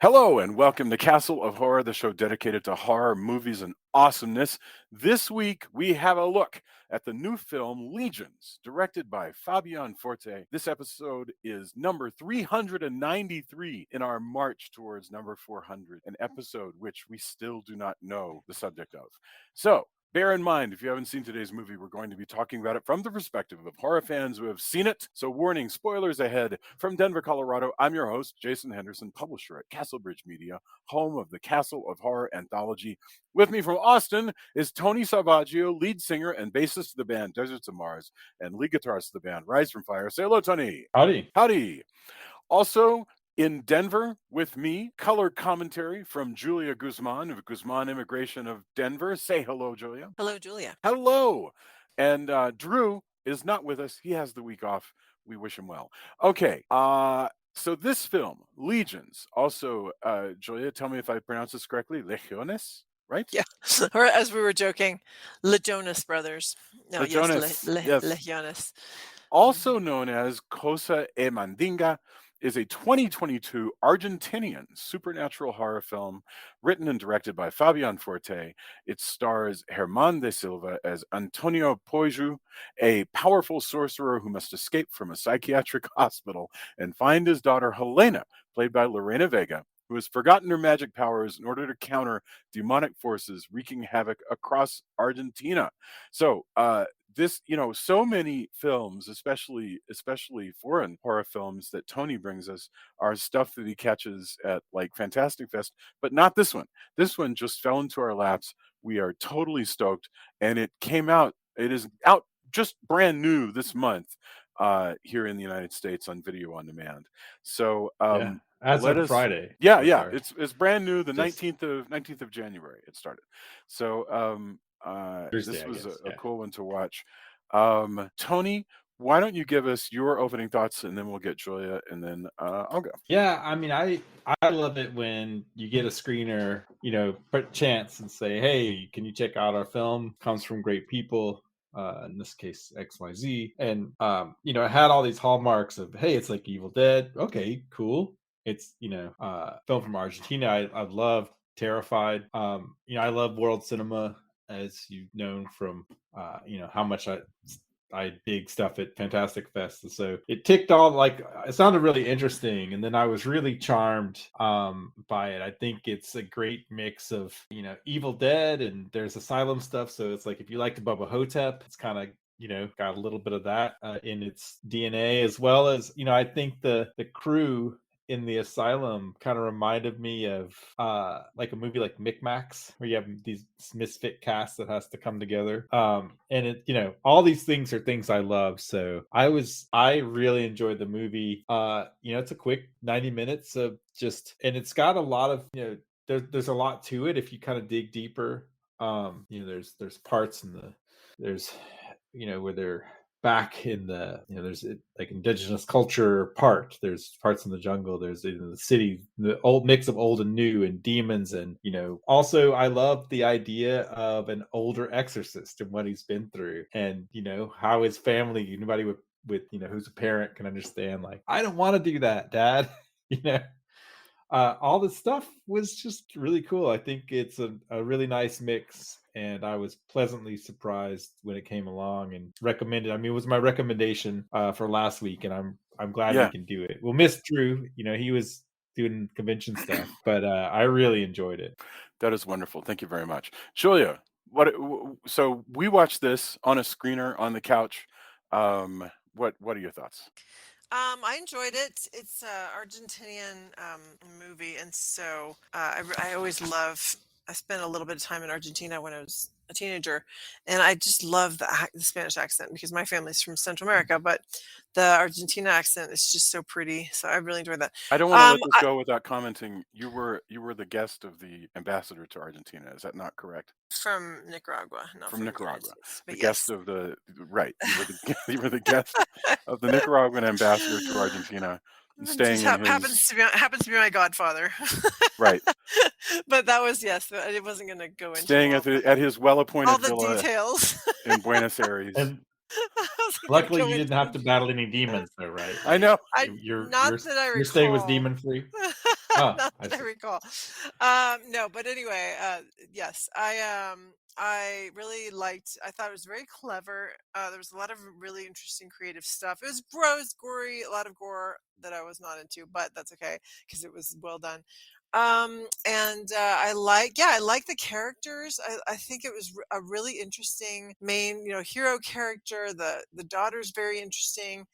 Hello and welcome to Castle of Horror, the show dedicated to horror movies and awesomeness. This week we have a look at the new film Legions, directed by Fabian Forte. This episode is number 393 in our march towards number 400, an episode which we still do not know the subject of. So, bear in mind, if you haven't seen today's movie, we're going to be talking about it from the perspective of horror fans who have seen it. So, warning, spoilers ahead. From Denver, Colorado, I'm your host, Jason Henderson, publisher at Castlebridge Media, home of the Castle of Horror anthology. With me from Austin is Tony Salvaggio, lead singer and bassist of the band Deserts of Mars, and lead guitarist of the band Rise from Fire. Say hello, Tony. Howdy. Howdy. Also, in Denver with me, color commentary from Julia Guzman of Guzman Immigration of Denver. Say hello, Julia. Hello, Julia. Hello. And Drew is not with us. He has the week off. We wish him well. Okay. So this film, Legions, also, Julia, tell me if I pronounce this correctly, Legiones, right? Yeah. Or as we were joking, Legiones brothers. No, Legiones, yes, yes. Legiones. Also known as Cosa e Mandinga, is a 2022 Argentinian supernatural horror film written and directed by Fabian Forte. It stars Germán de Silva as Antonio Poyju, a powerful sorcerer who must escape from a psychiatric hospital and find his daughter Helena, played by Lorena Vega, who has forgotten her magic powers in order to counter demonic forces wreaking havoc across Argentina. So, so many films, especially foreign horror films that Tony brings us, are stuff that he catches at like Fantastic Fest, but not this one. This one just fell into our laps. We are totally stoked, and it came out. It is out just brand new this month here in the United States on video on demand. So as of Friday. Yeah, it's brand new. The 19th of January it started. So Thursday, this was a cool one to watch. Tony, why don't you give us your opening thoughts, and then we'll get Julia, and then I'll go. Yeah, I mean, I love it when you get a screener, put chance and say, hey, can you check out our film? Comes from great people. In this case, XYZ. And, it had all these hallmarks of, hey, it's like Evil Dead. Okay, cool. It's, film from Argentina. I love Terrified. I love world cinema, as you've known from, how much I dig stuff at Fantastic Fest. And so it ticked all, it sounded really interesting. And then I was really charmed by it. I think it's a great mix of, Evil Dead, and there's Asylum stuff. So it's like, if you liked Bubba Hotep, it's kind of, got a little bit of that in its DNA, as well as, I think the crew in the Asylum kind of reminded me of like a movie like Micmacs, where you have these misfit casts that has to come together. And it, all these things are things I love. So I really enjoyed the movie. It's a quick 90 minutes of and it's got a lot of, there's a lot to it if you kind of dig deeper. There's parts there's where they're back in the there's like indigenous culture part, there's parts in the jungle, there's the city, the old mix of old and new, and demons, and also I love the idea of an older exorcist and what he's been through, and how his family, anybody with who's a parent, can understand, like, I don't want to do that, Dad. All this stuff was just really cool. I think it's a really nice mix, and I was pleasantly surprised when it came along and recommended. I mean, it was my recommendation for last week, and I'm glad we can do it. We'll miss Drew. He was doing convention stuff, but I really enjoyed it. That is wonderful. Thank you very much, Julia. So we watched this on a screener on the couch. What are your thoughts? I enjoyed it. It's an Argentinian movie, and so I always love. I spent a little bit of time in Argentina when I was a teenager, and I just love the Spanish accent, because my family's from Central America, but the Argentina accent is just so pretty. So I really enjoyed that. I don't want to let this go without commenting. You were the guest of the ambassador to Argentina. Is that not correct? From Nicaragua, not from Nicaragua. The guest of the right. You were the guest of the Nicaraguan ambassador to Argentina. Staying happens to be my godfather. Right. But that was, yes, it wasn't going to go into staying at his well-appointed all the villa details in Buenos Aires. And luckily, you didn't have to battle any demons, though, right? I know. Your that I recall. Your stay was demon free. Not I that I see. recall. No, but anyway, yes, I really liked. I thought it was very clever. There was a lot of really interesting creative stuff. It was gross, gory, a lot of gore that I was not into, but that's okay because it was well done. And I like the characters. I think it was a really interesting main, hero character. The daughter's very interesting.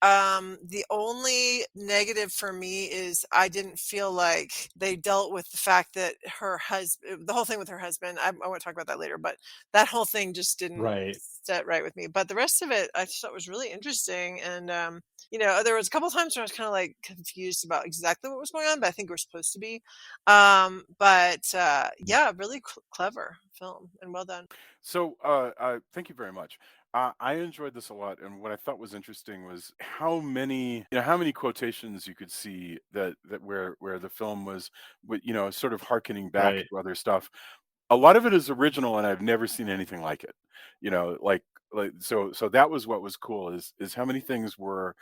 The only negative for me is I didn't feel like they dealt with the fact that her husband, the whole thing with her husband, I want to talk about that later, but that whole thing just didn't Right. set right with me. But the rest of it, I thought was really interesting. And, there was a couple times where I was kind of like confused about exactly what was going on, but I think we're supposed to be. Yeah, really clever film and well done. So, thank you very much. I enjoyed this a lot, and what I thought was interesting was how many quotations you could see that where the film was, sort of harkening back Right. to other stuff. A lot of it is original, and I've never seen anything like it. You know, so that was what was cool is how many things were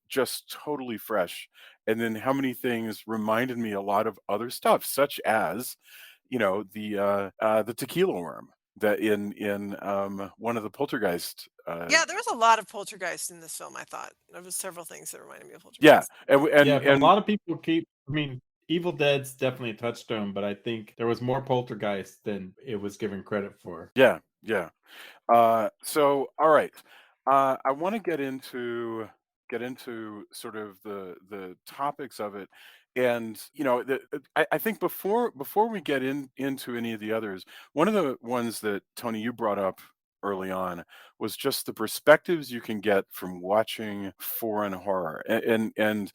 just totally fresh, and then how many things reminded me a lot of other stuff, such as the tequila worm that in one of the poltergeist. Yeah, there was a lot of poltergeist in this film. I thought there was several things that reminded me of Yeah, poltergeist. Yeah, but a and lot of people keep. I mean, Evil Dead's definitely a touchstone, but I think there was more poltergeist than it was given credit for. yeah, yeah. So all right, I want to get into sort of the topics of it, and I think before we get into any of the others, one of the ones that Tony you brought up early on was just the perspectives you can get from watching foreign horror, and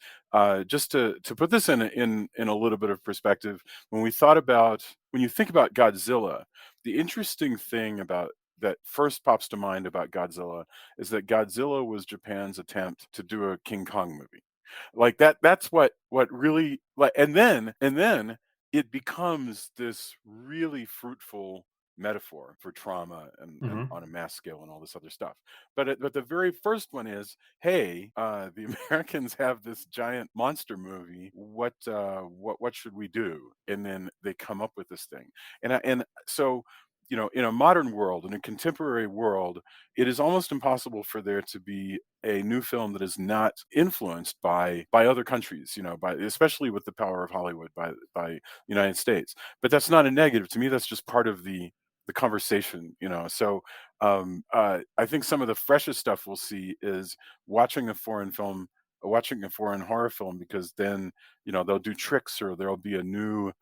just to put this in a little bit of perspective, when you think about Godzilla, the interesting thing about that first pops to mind about Godzilla is that Godzilla was Japan's attempt to do a King Kong movie. Like that's what really like and then it becomes this really fruitful metaphor for trauma and Hmm. on a mass scale and all this other stuff. But the very first one is, hey, the Americans have this giant monster movie. What should we do? And then they come up with this thing. And so in a modern world, in a contemporary world, it is almost impossible for there to be a new film that is not influenced by other countries, by especially with the power of Hollywood, by United States. But that's not a negative to me. That's just part of the conversation. So I think some of the freshest stuff we'll see is watching a foreign film, watching a foreign horror film, because then they'll do tricks, or there'll be a new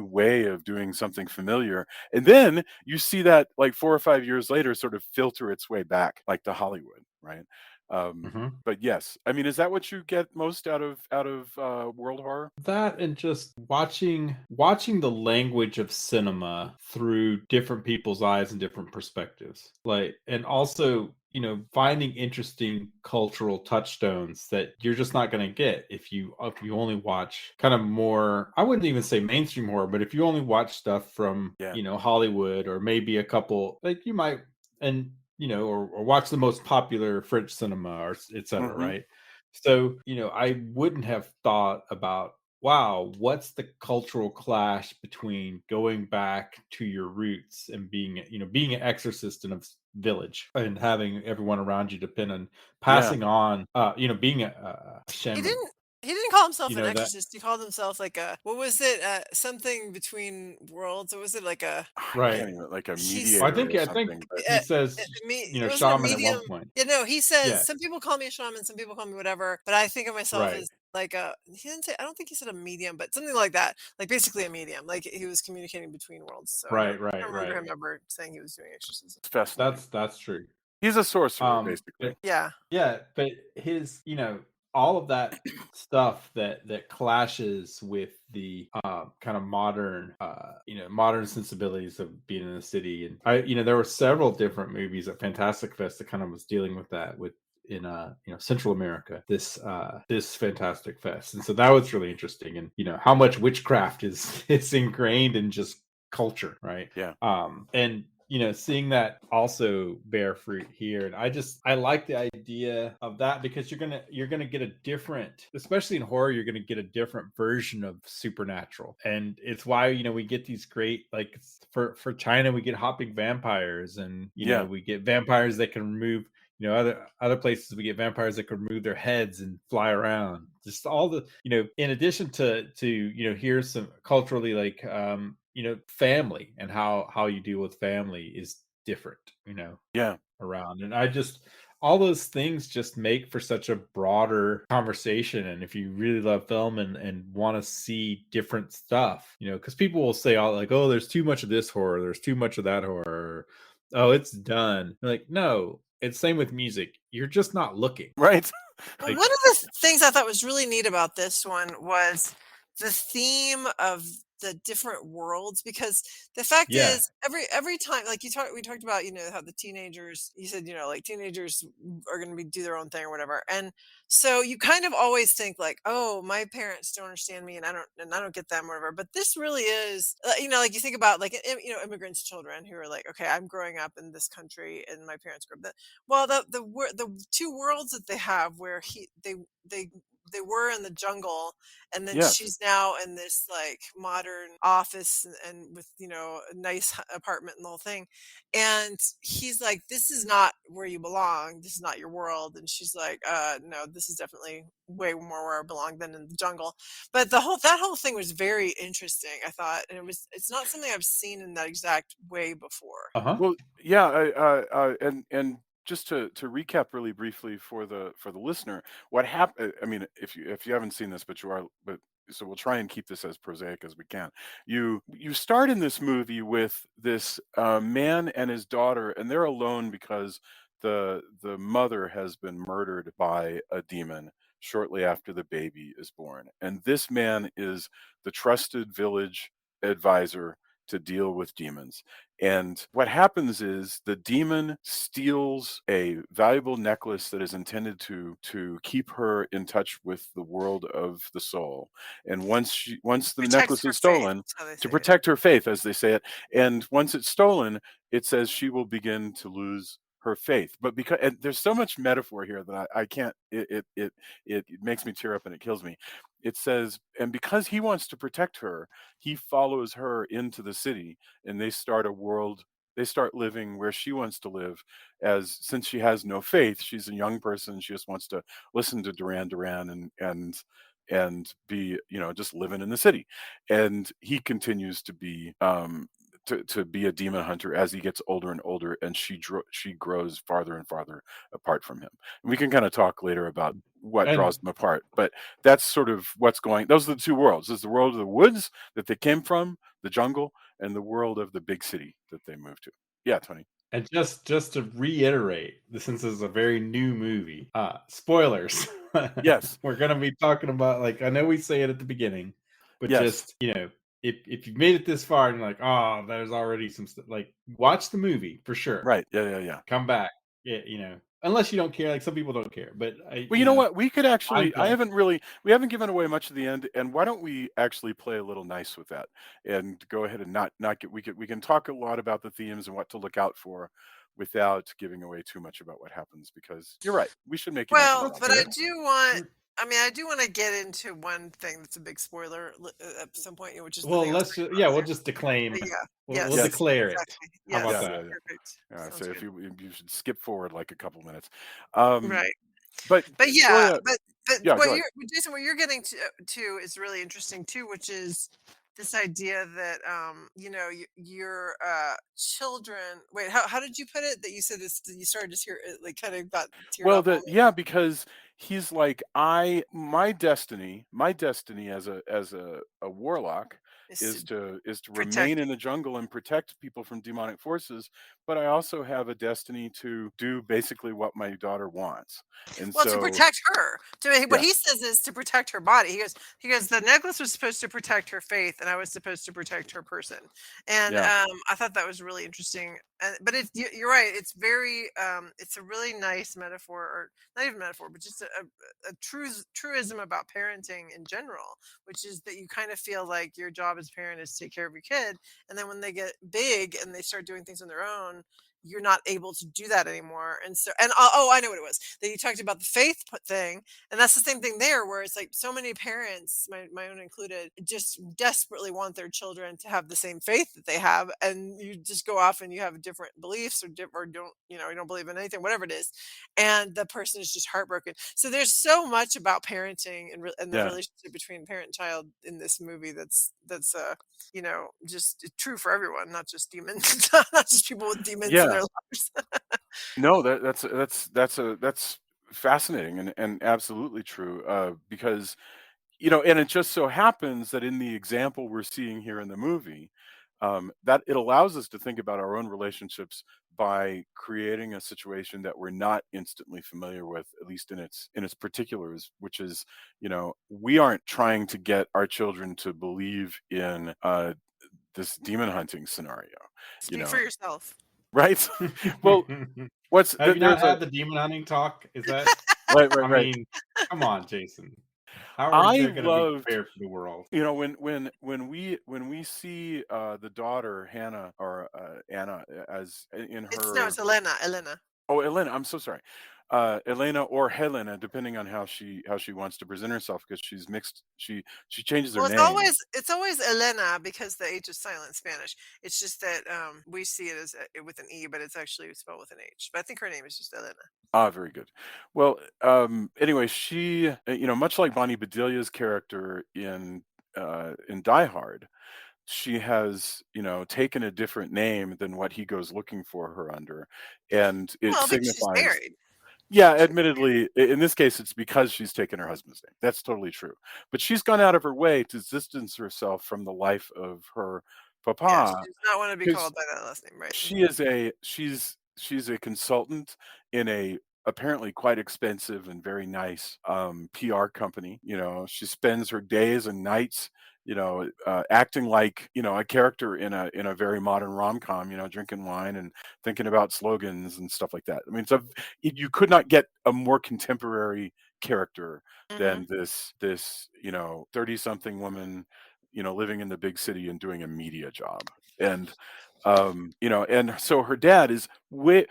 way of doing something familiar, and then you see that like 4 or 5 years later sort of filter its way back like to Hollywood, right? Hmm. But yes, I mean, is that what you get most out of world horror? That and just watching the language of cinema through different people's eyes and different perspectives. Like, and also, finding interesting cultural touchstones that you're just not going to get if you only watch kind of more, I wouldn't even say mainstream horror, but if you only watch stuff from, Yeah. Hollywood, or maybe a couple, like you might, and or watch the most popular French cinema, or et cetera, Hmm. right? So, I wouldn't have thought about, wow, what's the cultural clash between going back to your roots and being an exorcist in a village and having everyone around you depend on Yeah. passing on, being a He shaman, didn't he didn't call himself an that, exorcist. He called himself like a what was it? Something between worlds. What was it like a I right. can't even, like a he's I mediator think, or I think something, but he says, wasn't a shaman at medium. one point. Yeah, no, he says Yeah, some people call me a shaman, some people call me whatever, but I think of myself right, as like a he didn't say I don't think he said a medium, but something like that. Like basically a medium. Like he was communicating between worlds. So right, I don't right, remember right. him ever saying he was doing exorcism. it's fascinating. That's true. He's a sorcerer, But basically. Yeah. yeah, but his, all of that stuff that clashes with the kind of modern, modern sensibilities of being in the city. And there were several different movies at Fantastic Fest that kind of was dealing with that with in Central America, this Fantastic Fest. And so that was really interesting. And how much witchcraft is ingrained in just culture, right? Yeah. And seeing that also bear fruit here, and I like the idea of that, because you're gonna get a different, especially in horror, you're gonna get a different version of supernatural, and it's why we get these great, like, for China we get hopping vampires, and Yeah. we get vampires that can remove. Other places we get vampires that can remove their heads and fly around. Just all the, in addition to here's some culturally, like, family, and how you deal with family is different, Yeah. around. And all those things just make for such a broader conversation. And if you really love film and want to see different stuff, because people will say all like, oh, there's too much of this horror, there's too much of that horror, oh, it's done. Like, no, it's same with music. You're just not looking. Right. One Like, of the things I thought was really neat about this one was the theme of the different worlds, because the fact yeah. is every time, like we talked about, how the teenagers, you said, like teenagers are going to be do their own thing or whatever, and so you kind of always think like, oh, my parents don't understand me, and I don't get them, or whatever. But this really is, like you think about like immigrants' children who are like, okay, I'm growing up in this country and my parents grew up. Well, the two worlds that they have, where they were in the jungle, and then Yes. she's now in this like modern office, and with a nice apartment and the whole thing, and he's like, this is not where you belong, this is not your world, and she's like, no, this is definitely way more where I belong than in the jungle. But that whole thing was very interesting, I thought, and it's not something I've seen in that exact way before. Uh-huh. Well, yeah, and just to recap really briefly for the listener, what happened? I mean, if you haven't seen this, but so we'll try and keep this as prosaic as we can. You start in this movie with this man and his daughter, and they're alone because the mother has been murdered by a demon shortly after the baby is born, and this man is the trusted village advisor to deal with demons. And what happens is the demon steals a valuable necklace that is intended to keep her in touch with the world of the soul. And once the Protects necklace her is faith, stolen, that's how they to say it. protect her faith, as they say it, and once it's stolen, it says she will begin to lose her faith. But because and there's so much metaphor here that I can't, it makes me tear up and it kills me. It says, and because he wants to protect her, he follows her into the city, and they start living where she wants to live. As since she has no faith, she's a young person, she just wants to listen to Duran Duran and be, just living in the city. And he continues to be to be a demon hunter as he gets older and older, and she grows farther and farther apart from him. And we can kind of talk later about what And draws them apart, but that's sort of what's going. Those are the two worlds. There's the world of the woods that they came from, the jungle, and the world of the big city that they moved to. Yeah, Tony. And just to reiterate, since this is a very new movie, spoilers. Yes. We're gonna be talking about, like, I know we say it at the beginning, but Yes. just, if you've made it this far and you're like, oh, there's already some stuff, like, watch the movie for sure. Right. Yeah. Come back. Yeah, unless you don't care, like some people don't care. But Well, you know what? We could I actually. don't. We haven't given away much of the end, and why don't we actually play a little nice with that and go ahead and not get. We can talk a lot about the themes and what to look out for, without giving away too much about what happens. Because you're right, we should make. Well, but I fair. do want to get into one thing that's a big spoiler at some point, which is the Well, thing I was we'll just declaim. yeah, We'll yes, declare exactly. it. How about Yes, that? perfect. Sounds So good. if you should skip forward like a couple minutes, um, Right. but But go yeah, ahead. but Yeah, what go ahead. Jason, what you're getting to is really interesting too, which is this idea that your children. Wait, how did you put it? That you said this, you started to tear, like kind of got teared Well, up on because he's like, my destiny as a warlock it. is to Protect. remain in the jungle and protect people from demonic forces. but I also have a destiny to do basically what my daughter wants. And Well, to so, protect her. What yeah, he says is to protect her body. He goes, the necklace was supposed to protect her faith, and I was supposed to protect her person. And yeah, I thought that was really interesting. But you're right. It's very, it's a really nice metaphor, or not even metaphor, but just a truism about parenting in general, which is that you kind of feel like your job as a parent is to take care of your kid, and then when they get big and they start doing things on their own, you're not able to do that anymore. And so, and I know what it was that you talked about, the faith thing. And that's the same thing there, where it's like so many parents, my own included, just desperately want their children to have the same faith that they have. And you just go off and you have different beliefs, or don't, you don't believe in anything, whatever it is. And the person is just heartbroken. So there's so much about parenting and the yeah. relationship between parent and child in this movie just true for everyone, not just demons, not just people with demons in Yeah. their lives. No, that's fascinating and absolutely true. Because and it just so happens that in the example we're seeing here in the movie, that it allows us to think about our own relationships by creating a situation that we're not instantly familiar with, at least in its particulars, which is, we aren't trying to get our children to believe in this demon hunting scenario, you Speak for know, yourself. right? Well, Have you not there's a had the demon hunting talk? Is that? right, I right, right. mean, come on, Jason. How are I they going to be loved, prepared for the world? when we see the daughter Hannah, or Anna, as in It's her. Elena. Oh, Elena, I'm so sorry. Elena or Helena, depending on how she wants to present herself, because she's mixed. She changes her Well, name. it's always Elena because the H is silent in Spanish. It's just that we see it as with an E, but it's actually spelled with an H. But I think her name is just Elena. Ah, very good. Well, anyway, she, much like Bonnie Bedelia's character in Die Hard, she has, taken a different name than what he goes looking for her under, and it Well, because she's signifies. married. Yeah, She's admittedly, in this case, it's because she's taken her husband's name. That's totally true. But she's gone out of her way to distance herself from the life of her Yeah, she papa, does not want to be because called by that last name, right? she is a she's a consultant in a apparently quite expensive and very nice PR company. She spends her days and nights, acting like, a character in a very modern rom-com, drinking wine and thinking about slogans and stuff like that. I mean, you could not get a more contemporary character Mm-hmm. than this 30 something woman, living in the big city and doing a media job. And and so her dad is with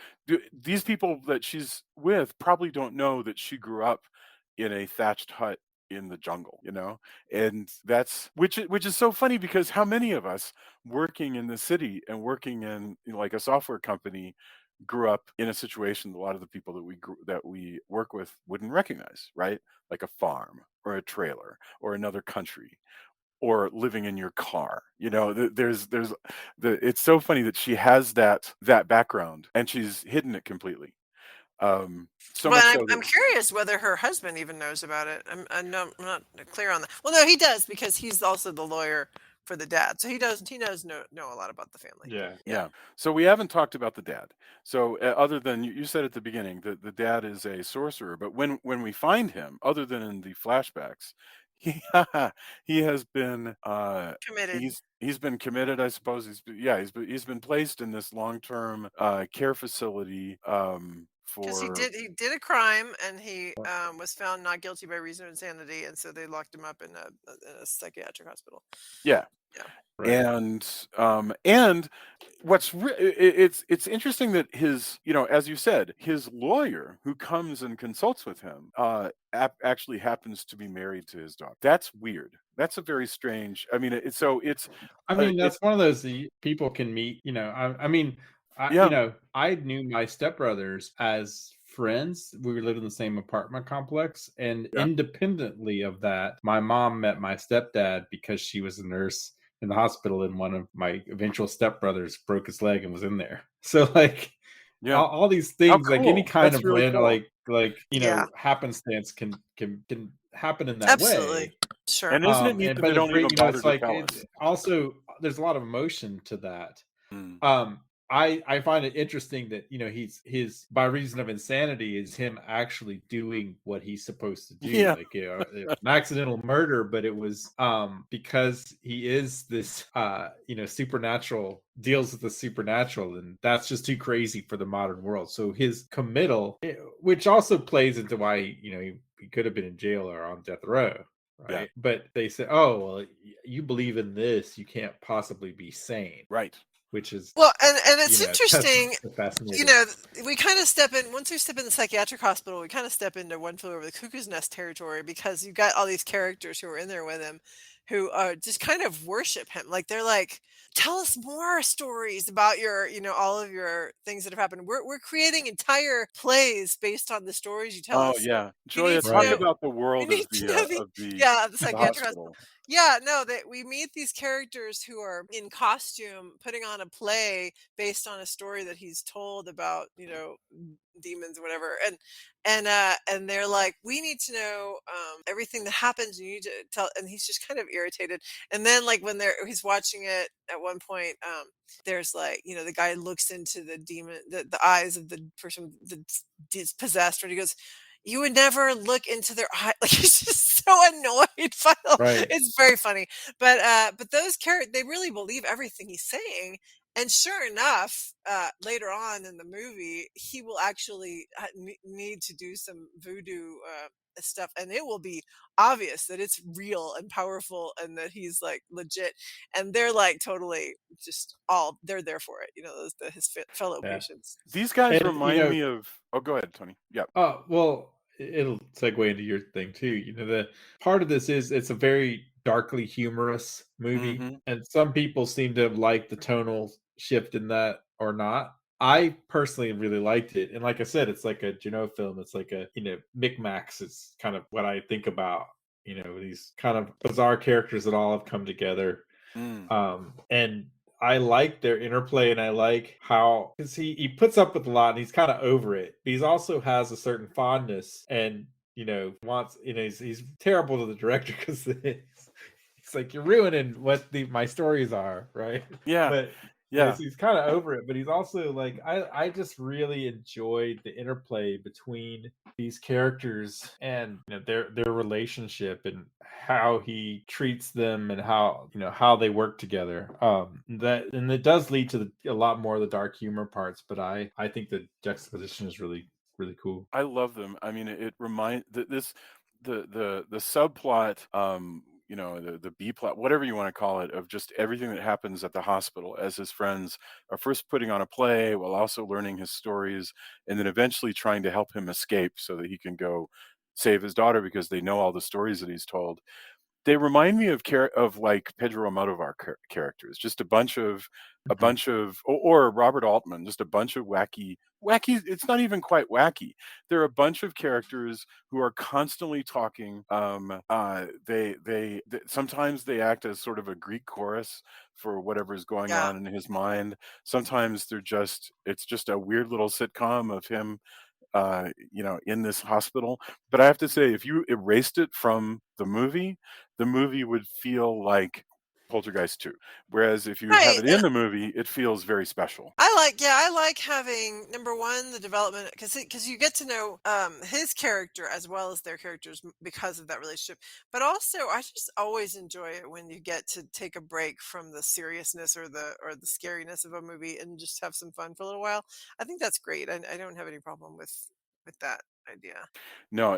these people that she's with probably don't know that she grew up in a thatched hut in the jungle, and that's which is so funny, because how many of us working in the city and working in, like, a software company grew up in a situation that a lot of the people that we work with wouldn't recognize, right? Like a farm or a trailer or another country, or living in your car. There's it's so funny that she has that background and she's hidden it completely. So Well, much and so I'm that, curious whether her husband even knows about it. I'm not clear on that. Well, no, he does because he's also the lawyer for the dad, so he knows know a lot about the family. Yeah. Yeah. yeah. So we haven't talked about the dad. So other than you said at the beginning that the dad is a sorcerer, but when we find him, other than in the flashbacks, he he has been Committed. he's been committed, I suppose. He's been placed in this long-term care facility Because he for. did he did a crime, and he was found not guilty by reason of insanity, and so they locked him up in a psychiatric hospital. Yeah. Yeah. Right. And it's interesting that as you said, his lawyer who comes and consults with him actually happens to be married to his daughter. That's weird. That's a very strange. I mean, I mean, it that's one of those that people can meet. I mean, yeah, I knew my stepbrothers as friends. We lived in the same apartment complex, and yeah, independently of that, my mom met my stepdad because she was a nurse in the hospital, and one of my eventual stepbrothers broke his leg and was in there. So, like, yeah. all these How things, like any cool. kind That's of really random, cool. Yeah. happenstance can happen in that Absolutely. way. Sure. And isn't it neat that they But don't even bother it's to like tell us? also there's a lot of emotion to that. Mm. Um, I find it interesting that, you know, his by reason of insanity is him actually doing what he's supposed to do. Yeah. Like, you know, an accidental murder, but it was because he is this you know, supernatural, deals with the supernatural, and that's just too crazy for the modern world. So his committal, which also plays into why, you know, he could have been in jail or on death row. Yeah. Right. But they said, oh, well, you believe in this, you can't possibly be sane. Right. Which is, Well, and it's you know, interesting, that's fascinating. you know, we kind of step in, once we step in the psychiatric hospital, we kind of step into One Flew Over the Cuckoo's Nest territory, because you've got all these characters who are in there with him who just kind of worship him. Like, they're like, tell us more stories about your, you know, all of your things that have happened. We're creating entire plays based on the stories you tell Oh us. So yeah, you need Julia, to talk Right. know, about the we world need to know the, of the psychiatric hospital. hospital. Yeah, no, that we meet these characters who are in costume putting on a play based on a story that he's told about, you know, demons or whatever. And they're like, we need to know everything that happens. You need to tell, and he's just kind of irritated. And then, like, when he's watching it at one point, there's like, you know, the guy looks into the demon, the eyes of the person that's possessed, and he goes, you would never look into their eye. Like, he's just so annoyed by Right. it's very funny. But those characters, they really believe everything he's saying. And sure enough, later on in the movie, he will actually need to do some voodoo stuff, and it will be obvious that it's real and powerful, and that he's like legit. And they're like totally just all, they're there for it. You know, his fellow Yeah. patients. These guys And, you remind know, me of. Oh, go ahead, Tony. Yeah. well, it'll segue into your thing too. You know, the part of this is it's a very darkly humorous movie, Mm-hmm. and some people seem to like the tonal shift in that or not. I personally really liked it, and like I said, it's like a Janot film. It's like a, you know, micmacs. It's kind of what I think about. You know, these kind of bizarre characters that all have come together. And I like their interplay, and I like how, because he puts up with a lot and he's kind of over it, but he's also has a certain fondness, and, you know, wants, you know, he's terrible to the director because it's like, you're ruining what my stories are, right? Yeah. But Yeah. he's kind of over it, but he's also like, I just really enjoyed the interplay between these characters and, you know, their relationship, and how he treats them, and how, you know, how they work together. And it does lead to a lot more of the dark humor parts, but I think the juxtaposition is really, really cool. I love them. I mean, it remind this the subplot, you know, the B plot, whatever you want to call it, of just everything that happens at the hospital as his friends are first putting on a play while also learning his stories, and then eventually trying to help him escape so that he can go save his daughter because they know all the stories that he's told. They remind me of like Pedro Almodovar characters, just a Mhm. bunch of, or Robert Altman, just a bunch of wacky. It's not even quite wacky. They're a bunch of characters who are constantly talking. They sometimes they act as sort of a Greek chorus for whatever is going Yeah. on in his mind. Sometimes it's just a weird little sitcom of him, you know, in this hospital. But I have to say, if you erased it from the movie would feel like Poltergeist 2. Whereas if you have Right. it in the movie, it feels very special. I like having, number one, the development, because you get to know his character as well as their characters because of that relationship. But also, I just always enjoy it when you get to take a break from the seriousness or the scariness of a movie and just have some fun for a little while. I think that's great. I don't have any problem with that idea. No,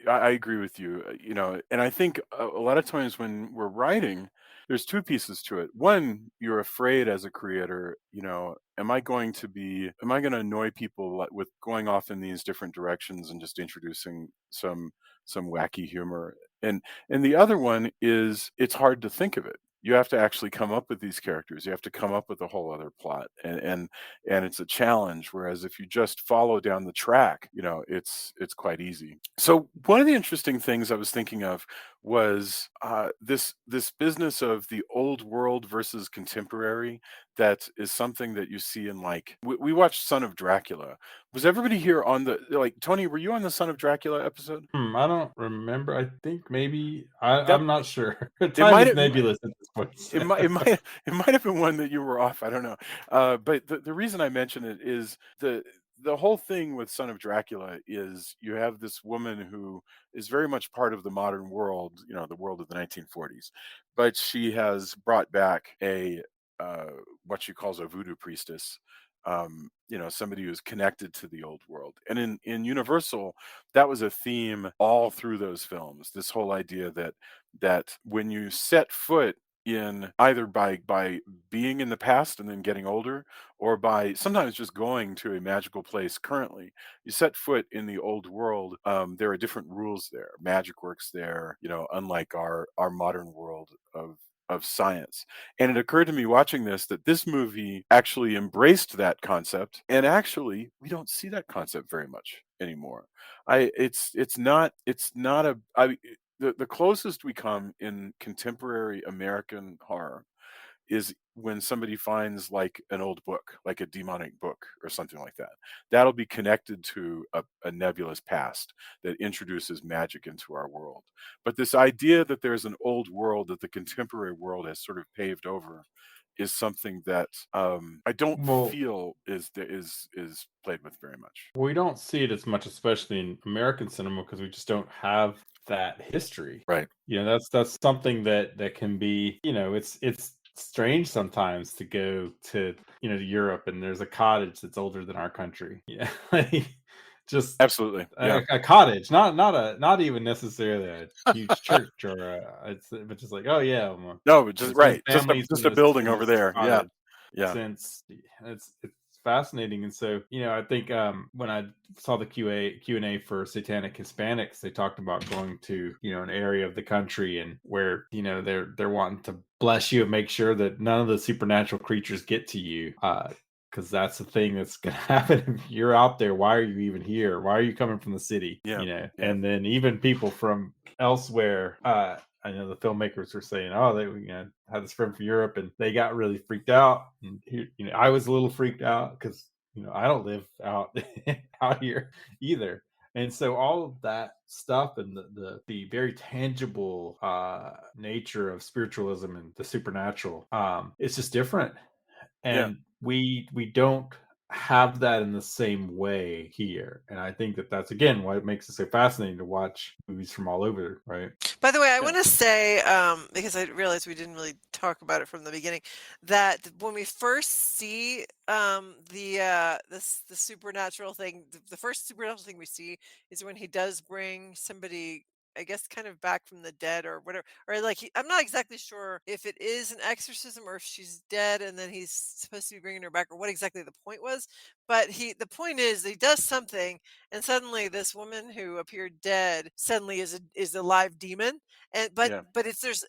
I agree with you. You know, and I think a lot of times when we're writing, there's two pieces to it. One, you're afraid as a creator, you know, am I going to annoy people with going off in these different directions and just introducing some wacky humor? And the other one is, it's hard to think of it. You have to actually come up with these characters. You have to come up with a whole other plot, and it's a challenge. Whereas if you just follow down the track, you know, it's quite easy. So one of the interesting things I was thinking of was this business of the old world versus contemporary. That is something that you see in, like, we watched Son of Dracula. Was everybody here on the, like, Tony? Were you on the Son of Dracula episode? I don't remember. I think maybe That I'm not sure. it Time might is have. nebulous at this point. It So. might it might it might have been one that you were off. I don't know. But the reason I mention it is the whole thing with Son of Dracula is you have this woman who is very much part of the modern world, the world of the 1940s, but she has brought back a uh, what she calls a voodoo priestess. Somebody who's connected to the old world. And in Universal, that was a theme all through those films. This whole idea that when you set foot in, either by being in the past and then getting older, or by sometimes just going to a magical place currently, you set foot in the old world. There are different rules there. Magic works there, unlike our modern world of science. And it occurred to me watching this that this movie actually embraced that concept, and actually we don't see that concept very much anymore. It's not a I The closest we come in contemporary American horror is when somebody finds, like, an old book, like a demonic book or something like that. That'll be connected to a nebulous past that introduces magic into our world. But this idea that there's an old world that the contemporary world has sort of paved over is something that I don't Well, feel is played with very much. we don't see it as much, especially in American cinema, because we just don't have that history. Right. That's something that can be, it's strange sometimes to go to, to Europe, and there's a cottage that's older than our country. Yeah. Like, just Absolutely. Yeah. a cottage, not even necessarily a huge church or but just like, oh yeah, No, but just it's been right. families Just a building in over this there. Yeah. cottage Yeah. since it's fascinating. And so, I think when I saw the Q&A for Satanic Hispanics, they talked about going to, an area of the country and where, they're wanting to bless you and make sure that none of the supernatural creatures get to you, because that's the thing that's going to happen if you're out there. Why are you even here? Why are you coming from the city? Yeah. Yeah. And then even people from elsewhere, I know the filmmakers were saying, oh, they had this friend from Europe, and they got really freaked out. And I was a little freaked out because I don't live out out here either. And so all of that stuff and the very tangible nature of spiritualism and the supernatural, it's just different. Yeah. And we don't have that in the same way here. And I think that's again why it makes it so fascinating to watch movies from all over, right? By the way, I Yeah. want to say, because I realized we didn't really talk about it from the beginning, that when we first see the supernatural thing, the first supernatural thing we see is when he does bring somebody, I guess, kind of back from the dead or whatever, or like I'm not exactly sure if it is an exorcism or if she's dead and then he's supposed to be bringing her back, or what exactly the point was. But the point is he does something, and suddenly this woman who appeared dead suddenly is a live demon. And but Yeah. but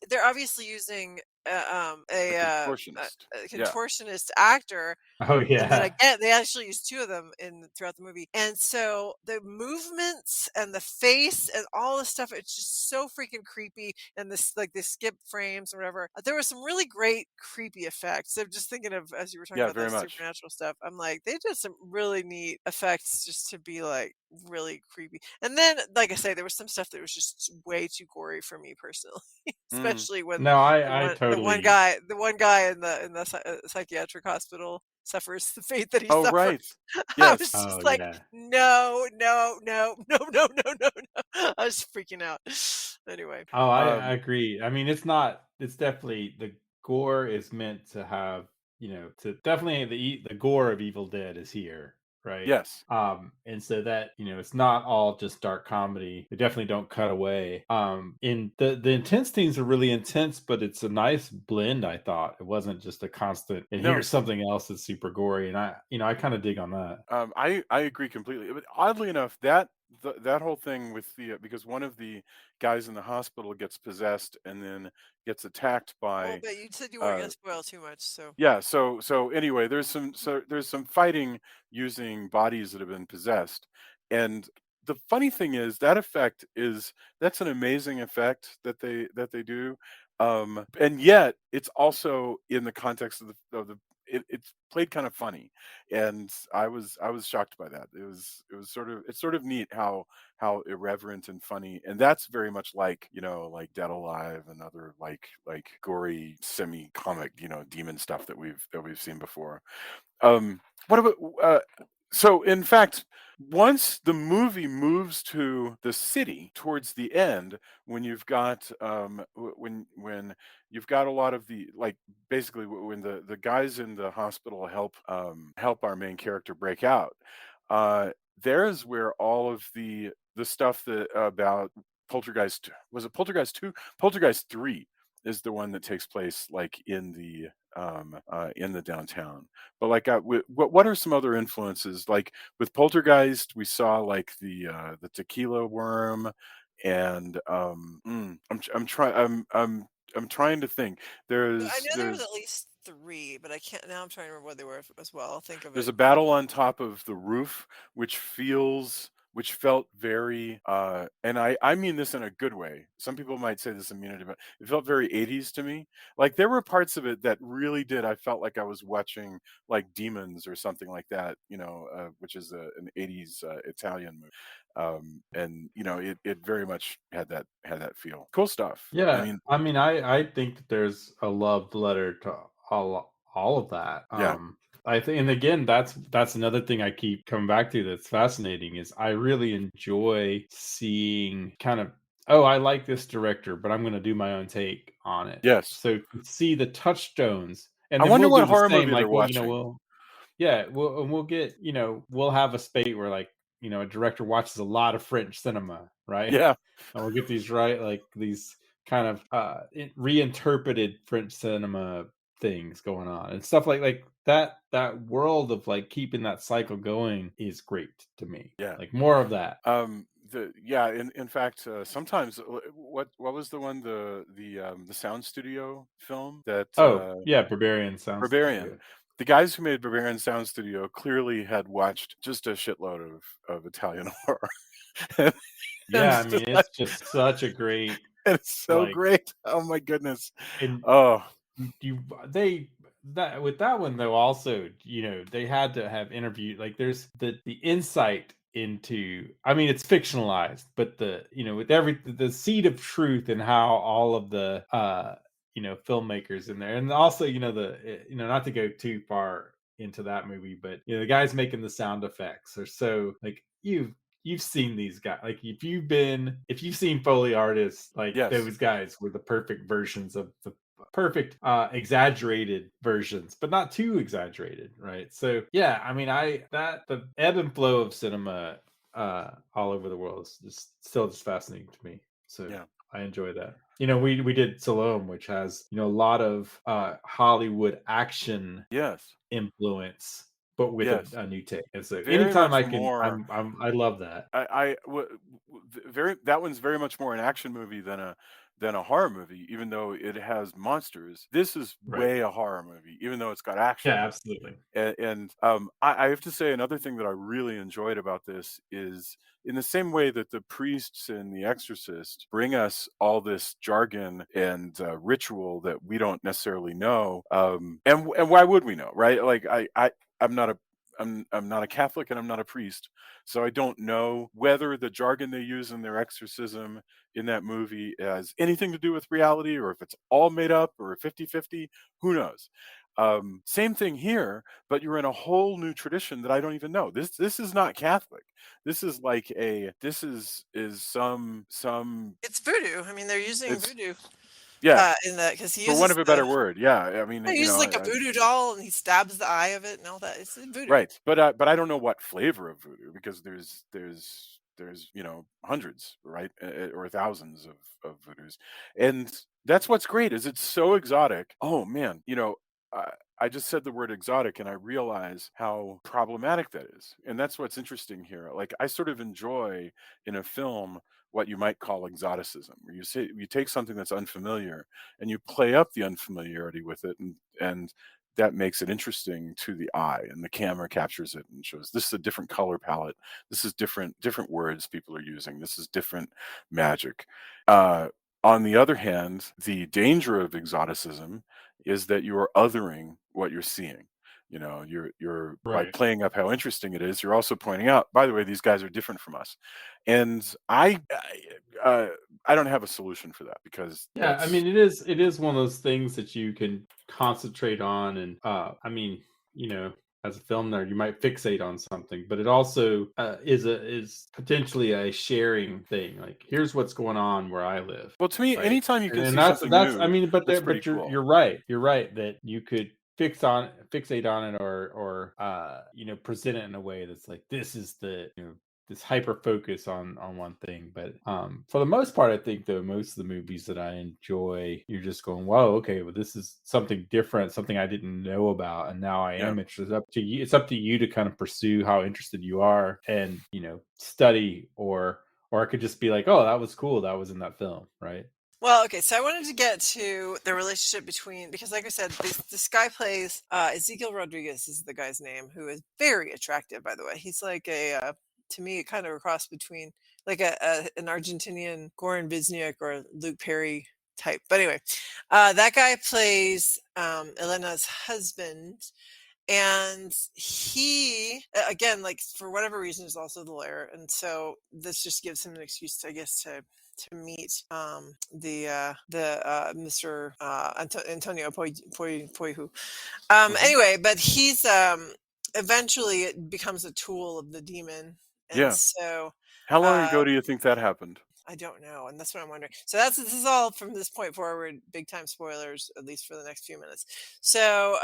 they're obviously using A contortionist. a Yeah. contortionist actor, Oh and then yeah. again, they actually use two of them throughout the movie. And so the movements and the face and all the stuff, it's just so freaking creepy. And this, like, the skip frames or whatever. There was some really great creepy effects. I'm just thinking of, as you were talking Yeah, about very that much. supernatural stuff, I'm like, they did some really neat effects just to be like really creepy. And then, like I say, there was some stuff that was just way too gory for me personally, Mm. especially when No, the I one the one totally. guy the one guy in the psychiatric hospital suffers the fate that he Oh, suffers. right. I Yes. was Oh just like, yeah. no, no, no, no, no, no, no, no. I was freaking out. Anyway, Oh, I Um, agree. I mean, it's not. It's definitely the gore is meant to have, to definitely the gore of Evil Dead is here, right? yes. And so that it's not all just dark comedy. They definitely don't cut away. In the intense scenes are really intense, but it's a nice blend. I thought it wasn't just a constant. And No, here's something else that's super gory, and I kind of dig on that. I agree completely. But oddly enough, that whole thing with because one of the guys in the hospital gets possessed and then gets attacked well, by but you said you weren't uh gonna spoil too much, so yeah, so anyway, there's some fighting using bodies that have been possessed. And the funny thing is that effect is that's an amazing effect that they do, and yet it's also in the context of the it's played kind of funny, and I was shocked by that. It was sort of it's sort of neat how irreverent and funny, and that's very much like like Dead Alive and other like gory semi comic demon stuff that we've seen before. What about so in fact, once the movie moves to the city towards the end, when you've got when you've got a lot of the like basically when the guys in the hospital help our main character break out, uh, there's where all of the stuff that about Poltergeist was it Poltergeist 2? Poltergeist 3 is the one that takes place like in the downtown. But like, what are some other influences? Like with Poltergeist, we saw like the tequila worm, and I'm trying to think. I know there was There's at least three, but I can't now. I'm trying to remember what they were as well. I'll think of there's it. a battle on top of the roof, which felt very and I mean this in a good way. Some people might say this immunity, but it felt very 80s to me. Like there were parts of it that really did. I felt like I was watching like Demons or something like that, which is an 80s Italian movie. And it very much had that feel. Cool stuff. I Yeah, mean, I mean, I think that there's a love letter to all of that. yeah. I think, and again, that's another thing I keep coming back to that's fascinating is I really enjoy seeing kind of, oh, I like this director, but I'm going to do my own take on it. Yes. So to see the touchstones, and I then wonder we'll what do the horror same. movie they're Like, well, you know, watching. yeah, we'll get, we'll have a spate where like, a director watches a lot of French cinema, right? Yeah. And we'll get these right, like these kind of reinterpreted French cinema things going on and stuff like that. That world of like keeping that cycle going is great to me. Yeah. Like more of that. In fact, sometimes what was the one the sound studio film that Oh yeah, Barbarian Sound Barbarian. Studio. The guys who made Barbarian Sound Studio clearly had watched just a shitload of Italian horror. and, and Yeah, I it's just mean like it's just such a great it's so like great. Oh my goodness. and Oh, you they that with that one though also they had to have interviewed like there's the insight into, I mean it's fictionalized, but the with every the seed of truth and how all of the filmmakers in there, and also not to go too far into that movie, but the guys making the sound effects are so like you've seen these guys, like if you've seen Foley artists, like yes. those guys were the perfect versions of the perfect exaggerated versions, but not too exaggerated, right? So yeah, I mean the ebb and flow of cinema all over the world is just still just fascinating to me. So Yeah. I enjoy that. We did Salome, which has a lot of Hollywood action Yes. influence, but with Yes. a new take. And so Very anytime much I can, more I love that. very that one's very much more an action movie than a horror movie, even though it has monsters. This is Right. way a horror movie, even though it's got action. Yeah, absolutely. I have to say another thing that I really enjoyed about this is in the same way that the priests in The Exorcist bring us all this jargon and ritual that we don't necessarily know, and why would we know, right? Like I'm not a I'm not a Catholic and I'm not a priest, so I don't know whether the jargon they use in their exorcism in that movie has anything to do with reality or if it's all made up or 50-50. Who knows? Same thing here, but you're in a whole new tradition that I don't even know. This is not Catholic. This is like is some It's voodoo. I mean, they're using it's voodoo yeah, in that because he for want uses of a better word. Yeah, I mean, he uses like a voodoo doll and he stabs the eye of it and all that. It's voodoo. right, but I don't know what flavor of voodoo because there's hundreds, right, or thousands of voodoos, and that's what's great is it's so exotic. Oh man, I just said the word exotic and I realize how problematic that is, and that's what's interesting here. Like I sort of enjoy in a film what you might call exoticism, where you take something that's unfamiliar and you play up the unfamiliarity with it, and that makes it interesting to the eye, and the camera captures it and shows this is a different color palette. This is different words people are using. This is different magic. On the other hand, the danger of exoticism is that you are othering what you're seeing. You know, you're by Right. playing up how interesting it is, you're also pointing out, by the way, these guys are different from us. And I don't have a solution for that, because Yeah, I mean, it is one of those things that you can concentrate on, and I mean, you know, as a film nerd, you might fixate on something, but it also is potentially a sharing thing. Like, here's what's going on where I live, well, to me, right? anytime you can And see something that's I new, mean, that's pretty but cool. you're right that you could fixate on it, or present it in a way that's like, this is the this hyper focus on one thing. But for the most part, I think though most of the movies that I enjoy, you're just going, whoa, okay, well, this is something different, something I didn't know about, and now I Yeah. am interested. It's up to you to kind of pursue how interested you are, and study, or it could just be like, oh, that was cool, that was in that film, right? Well, okay, so I wanted to get to the relationship between, because like I said, this guy plays Ezekiel Rodriguez is the guy's name, who is very attractive, by the way. He's like to me, kind of a cross between like an Argentinian Goran Visnyak or Luke Perry type. But anyway, that guy plays Elena's husband, and he again, like, for whatever reason, is also the lawyer, and so this just gives him an excuse, I guess, to meet the Mr. Antonio Poyju. Hmm. Anyway, but he's eventually it becomes a tool of the demon, and Yeah. so How long uh, ago do you think that happened? I don't know, and that's what I'm wondering. So this is all from this point forward, big time spoilers, at least for the next few minutes. So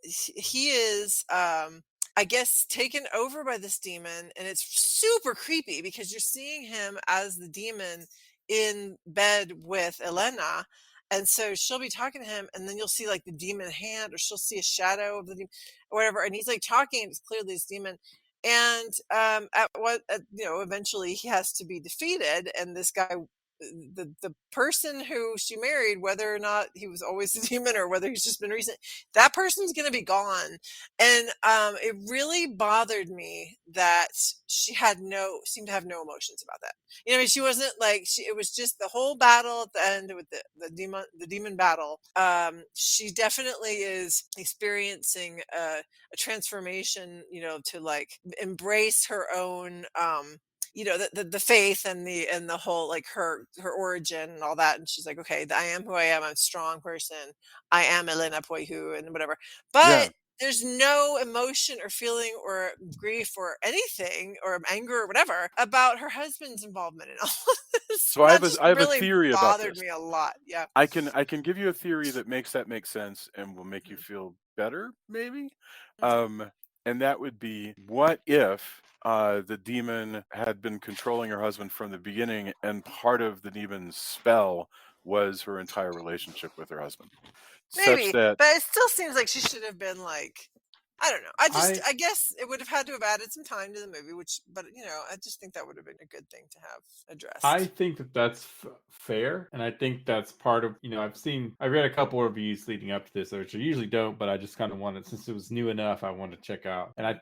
he is, I guess, taken over by this demon, and it's super creepy because you're seeing him as the demon in bed with Elena. And so she'll be talking to him, and then you'll see like the demon hand, or she'll see a shadow of the demon, or whatever. And he's like talking, and it's clearly this demon. And eventually he has to be defeated, and this guy, the person who she married, whether or not he was always a demon or whether he's just been recent, that person's going to be gone. And it really bothered me that she seemed to have no emotions about that. I mean, she wasn't like, it was just the whole battle at the end with the demon battle. She definitely is experiencing a transformation, to like embrace her own the faith and the whole, like, her origin and all that. And she's like, okay, I am who I am. I'm a strong person. I am Helena Poyju and whatever. Yeah. But there's no emotion or feeling or grief or anything or anger or whatever about her husband's involvement in all of this. So And I that have just a really theory about bothered this. me a lot. Yeah. I can give you a theory that makes sense and will make you Mhm. feel better, maybe. Okay. And that would be, what if the demon had been controlling her husband from the beginning, and part of the demon's spell was her entire relationship with her husband, such Maybe, that but it still seems like she should have been like, I don't know. I I guess it would have had to have added some time to the movie, but I just think that would have been a good thing to have I addressed. think that that's fair, and I think that's part of, I read a couple reviews leading up to this, which I usually don't, but I just kind of wanted, since it was new enough, I wanted to check out. And I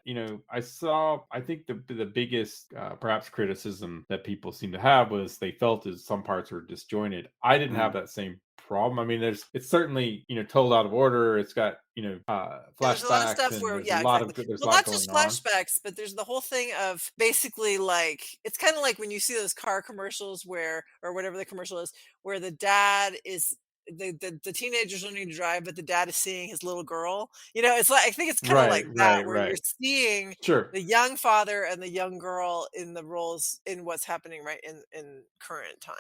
think the biggest perhaps criticism that people seem to have was they felt as some parts were disjointed. I didn't have mm, that same problem. I mean, it's certainly told out of order. It's got Yeah, there's a lot of flashbacks, stuff and where, there's a yeah, lot of exactly. good, there's a Well, lot not going just on. flashbacks, but there's the whole thing of basically, like, it's kind of like when you see those car commercials or whatever the commercial is, where the dad is the teenagers don't need to drive, but the dad is seeing his little girl. It's like, I think it's kind of Right, like that, right, where you're right. seeing Sure. the young father and the young girl in the roles in what's happening right in current time.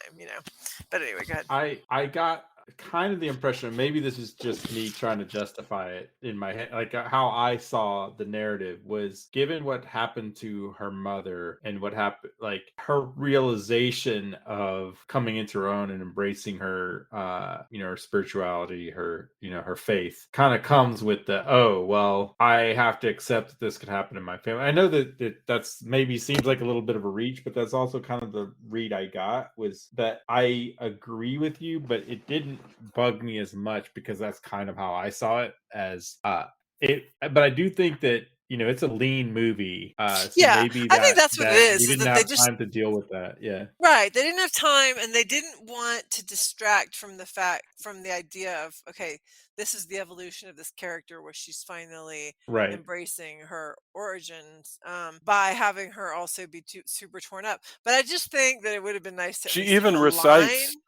But anyway, go ahead. I got kind of the impression, maybe this is just me trying to justify it in my head, like how I saw the narrative was, given what happened to her mother and what happened, like her realization of coming into her own and embracing her her spirituality, her faith, kind of comes with the, oh well, I have to accept that this could happen in my family. I know that's maybe seems like a little bit of a reach, but that's also kind of the read I got, was that I agree with you, but it didn't didn't bug me as much because that's kind of how I saw it as it. But I do think that it's a lean movie, so Yeah, maybe I think that that's what it is we didn't that they have just time to deal with that. Yeah, right. They didn't have time, and they didn't want to distract from the idea of, okay, this is the evolution of this character where she's finally right. embracing her origins, by having her also be super torn up. But I just think that it would have been nice to at She least have even a recites. line.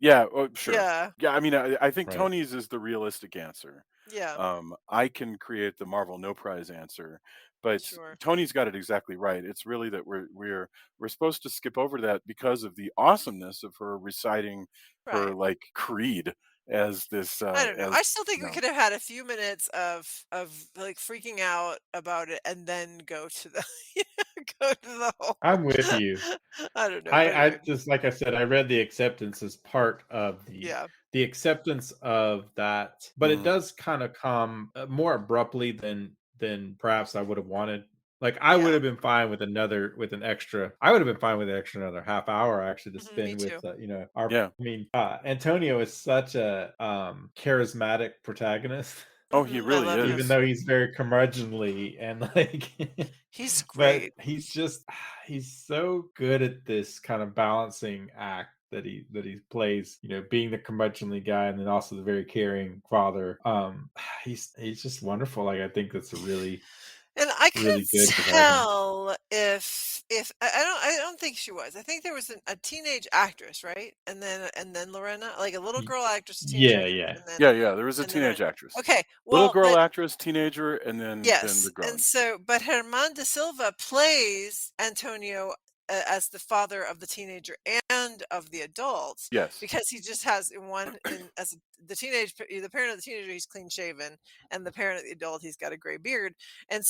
Yeah, oh, sure. Yeah, Yeah, I mean, I think Right. Tony's is the realistic answer. yeah, I can create the Marvel no prize answer, but sure, Tony's got it exactly right. It's really that we're supposed to skip over that because of the awesomeness of her reciting her right. like creed as this I don't know. as I still think we could have had a few minutes of like freaking out about it, and then go to the go to the whole. I'm with you. I don't know, but I anyway, just, like I said, I read the acceptance as part of yeah, the acceptance of that, but it Mhm. does kind of come more abruptly than perhaps I would have wanted. Like I would yeah. have been fine with an extra. I would have been fine with an extra another half hour actually to Me spend with too. our. Yeah. I mean, Antonio is such a charismatic protagonist. Oh, he I really love him. Even is. though he's very curmudgeonly and like He's but great. he's so good at this kind of balancing act that he plays, being the curmudgeonly guy and then also the very caring father. He's just wonderful. Like I think that's a really, And I really couldn't good protagonist. tell if I don't think she was. I think there was a teenage actress, right? And then Lorena, like a little Y- girl actress, a teenage Yeah, actress, yeah. and then Yeah, yeah, there was a and then teenage actress. okay. Little Well, girl but actress, teenager, and then the yes, and grown. so but Germán de Silva plays Antonio, as the father of the teenager and of the adult, Yes. because he just has in one in as the parent of the teenager, he's clean shaven, and the parent of the adult, he's got a gray beard. And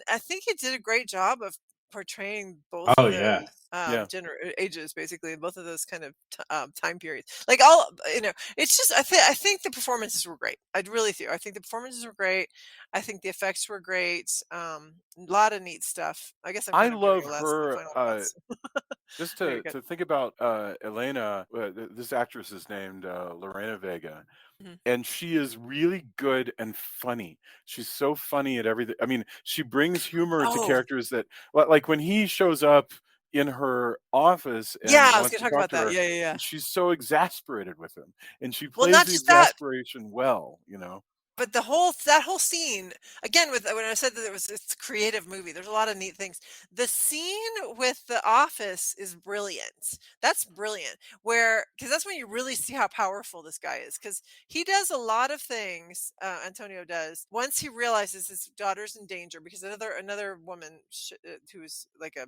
I think he did a great job of portraying both Oh of yeah. those Yeah. ages, basically, both of those kind of time periods, like all it's just I think the performances were great. I really do. I think the performances were great. I think the effects were great. A lot of neat stuff. I guess I'm I kind of giving love you the her, final thoughts. just Very to good. to think about, Helena, this actress is named, Lorena Vega, Mhm. and she is really good and funny. She's so funny at everything. I mean, she brings humor to Oh, characters that like, when he shows up in her office yeah, and I was wants gonna to talk talk about to that. her, Yeah, yeah, yeah. she's so exasperated with him, and she Well, plays not the just that, exasperation well, you know? but that whole scene again, with when I said that it's a creative movie, there's a lot of neat things. The scene with the office is brilliant. That's brilliant. Where because that's when you really see how powerful this guy is, because he does a lot of things. Antonio does once he realizes his daughter's in danger, because another woman who's like a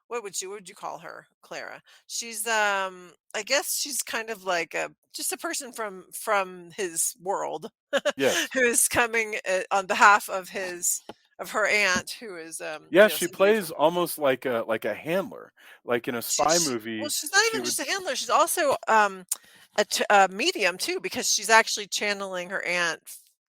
what would you call her, Clara? She's I guess she's kind of like just a person from his world, Yes. who is coming on behalf of her aunt, who is Yeah, she somebody plays from. almost like a handler. Like in a spy Well, movie, she's not she even would. just a handler. She's also a medium too, because she's actually channeling her aunt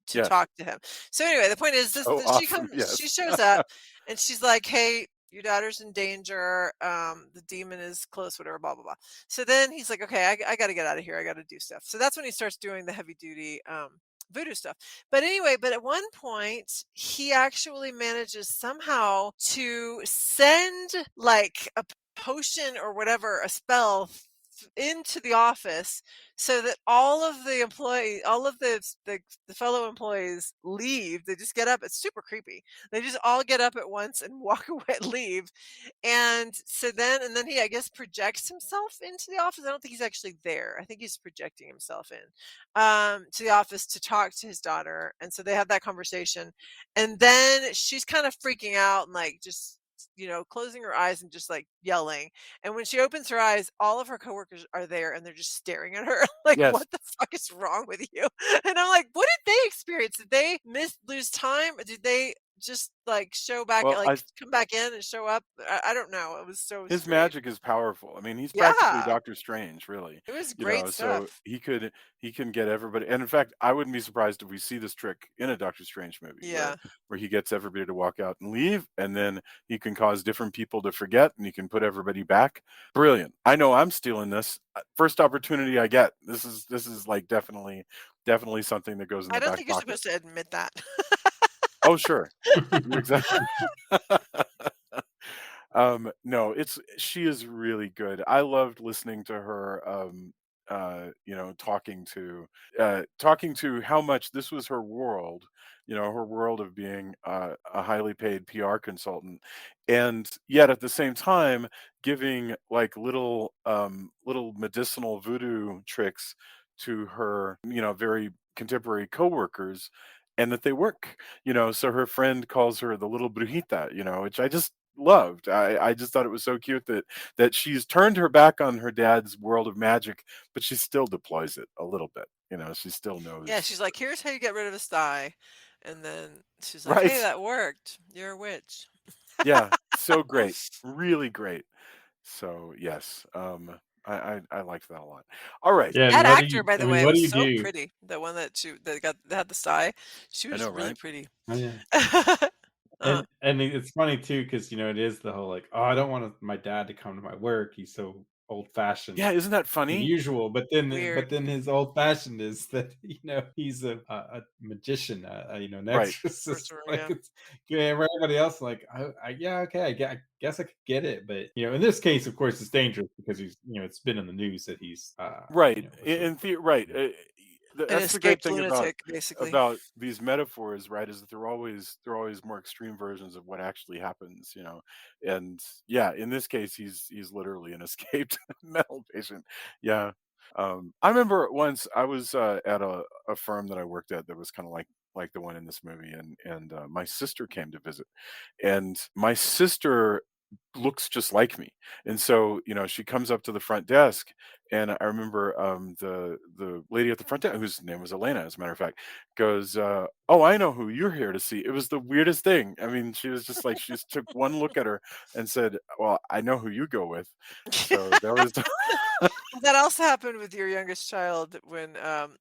to Yes. talk to him. So anyway, the point is this: So that awesome, she yes. shows up, and she's like, "Hey, your daughter's in danger. The demon is close, whatever, blah blah blah." So then he's like, "Okay, I got to get out of here. I got to do stuff." So that's when he starts doing the heavy duty voodoo stuff. But anyway, but at one point, he actually manages somehow to send like a potion or whatever, a spell into the office, so that all of the fellow employees leave. They just get up. It's super creepy. They just all get up at once and walk away, leave. And then he, I guess, projects himself into the office. I don't think he's actually there. I think he's projecting himself in to the office to talk to his daughter. And so they have that conversation. And then she's kind of freaking out and like just closing her eyes and just like yelling. And when she opens her eyes, all of her coworkers are there and they're just staring at her like, Yes. what the fuck is wrong with you? And I'm like, what did they experience? Did they lose time? just like show back, Well, like come back in and show up. I don't know. It was so his strange. magic is powerful. I mean, he's practically Yeah, Doctor Strange, really. it was great So stuff. he can get everybody. And in fact, I wouldn't be surprised if we see this trick in a Doctor Strange movie Yeah. where he gets everybody to walk out and leave, and then he can cause different people to forget, and he can put everybody back. Brilliant. I know I'm stealing this first opportunity I get. This is like definitely something that goes in I the don't back think you're pocket. supposed to admit that. Oh, sure. You're exactly. No, she is really good. I loved listening to her, you know, talking to how much this was her world, you know, her world of being a highly paid PR consultant, and yet at the same time giving like little medicinal voodoo tricks to her, you know, very contemporary coworkers, and that they work, you know. So her friend calls her the little brujita, you know, which I just loved. I just thought it was so cute that she's turned her back on her dad's world of magic, but she still deploys it a little bit. You know, she still Yeah, knows. she's like, "Here's how you get rid of a sty," and then she's like, "Hey, Right. that worked. You're a witch." Yeah. So great. Really great. So yes. I liked that a lot. All right. Yeah, That and what do actor, you? by I the mean, way, what do was you so do? pretty. The one that had the sty, she I was know, really right? pretty. Oh, yeah. Uh, And it's funny too, because it is the whole like, oh, I don't want my dad to come to my work. He's so old fashioned Yeah, isn't that and funny? usual. weird. But then his old fashioned is that he's a magician, an Right. exorcist. Sorcerer, Like yeah. it's yeah, where everybody else like, yeah, okay, I guess I could get it, but in this case, of course, it's dangerous because he's it's been in the news that he's Right. was Right. An That's the great escaped thing lunatic, basically. about these metaphors, right? Is that they're always more extreme versions of what actually happens, you know. And yeah, in this case, he's literally an escaped mental patient. Yeah. I remember once I was at a firm that I worked at that was kind of like the one in this movie, and my sister came to visit, and my sister looks just like me. And so, you know, she comes up to the front desk, and I remember the lady at the front desk, whose name was Helena, as a matter of fact, goes, "Oh, I know who you're here to see." It was the weirdest thing. I mean, she was just like, she just took one look at her and said, "Well, I know who you go with." So that was That also happened with your youngest child when,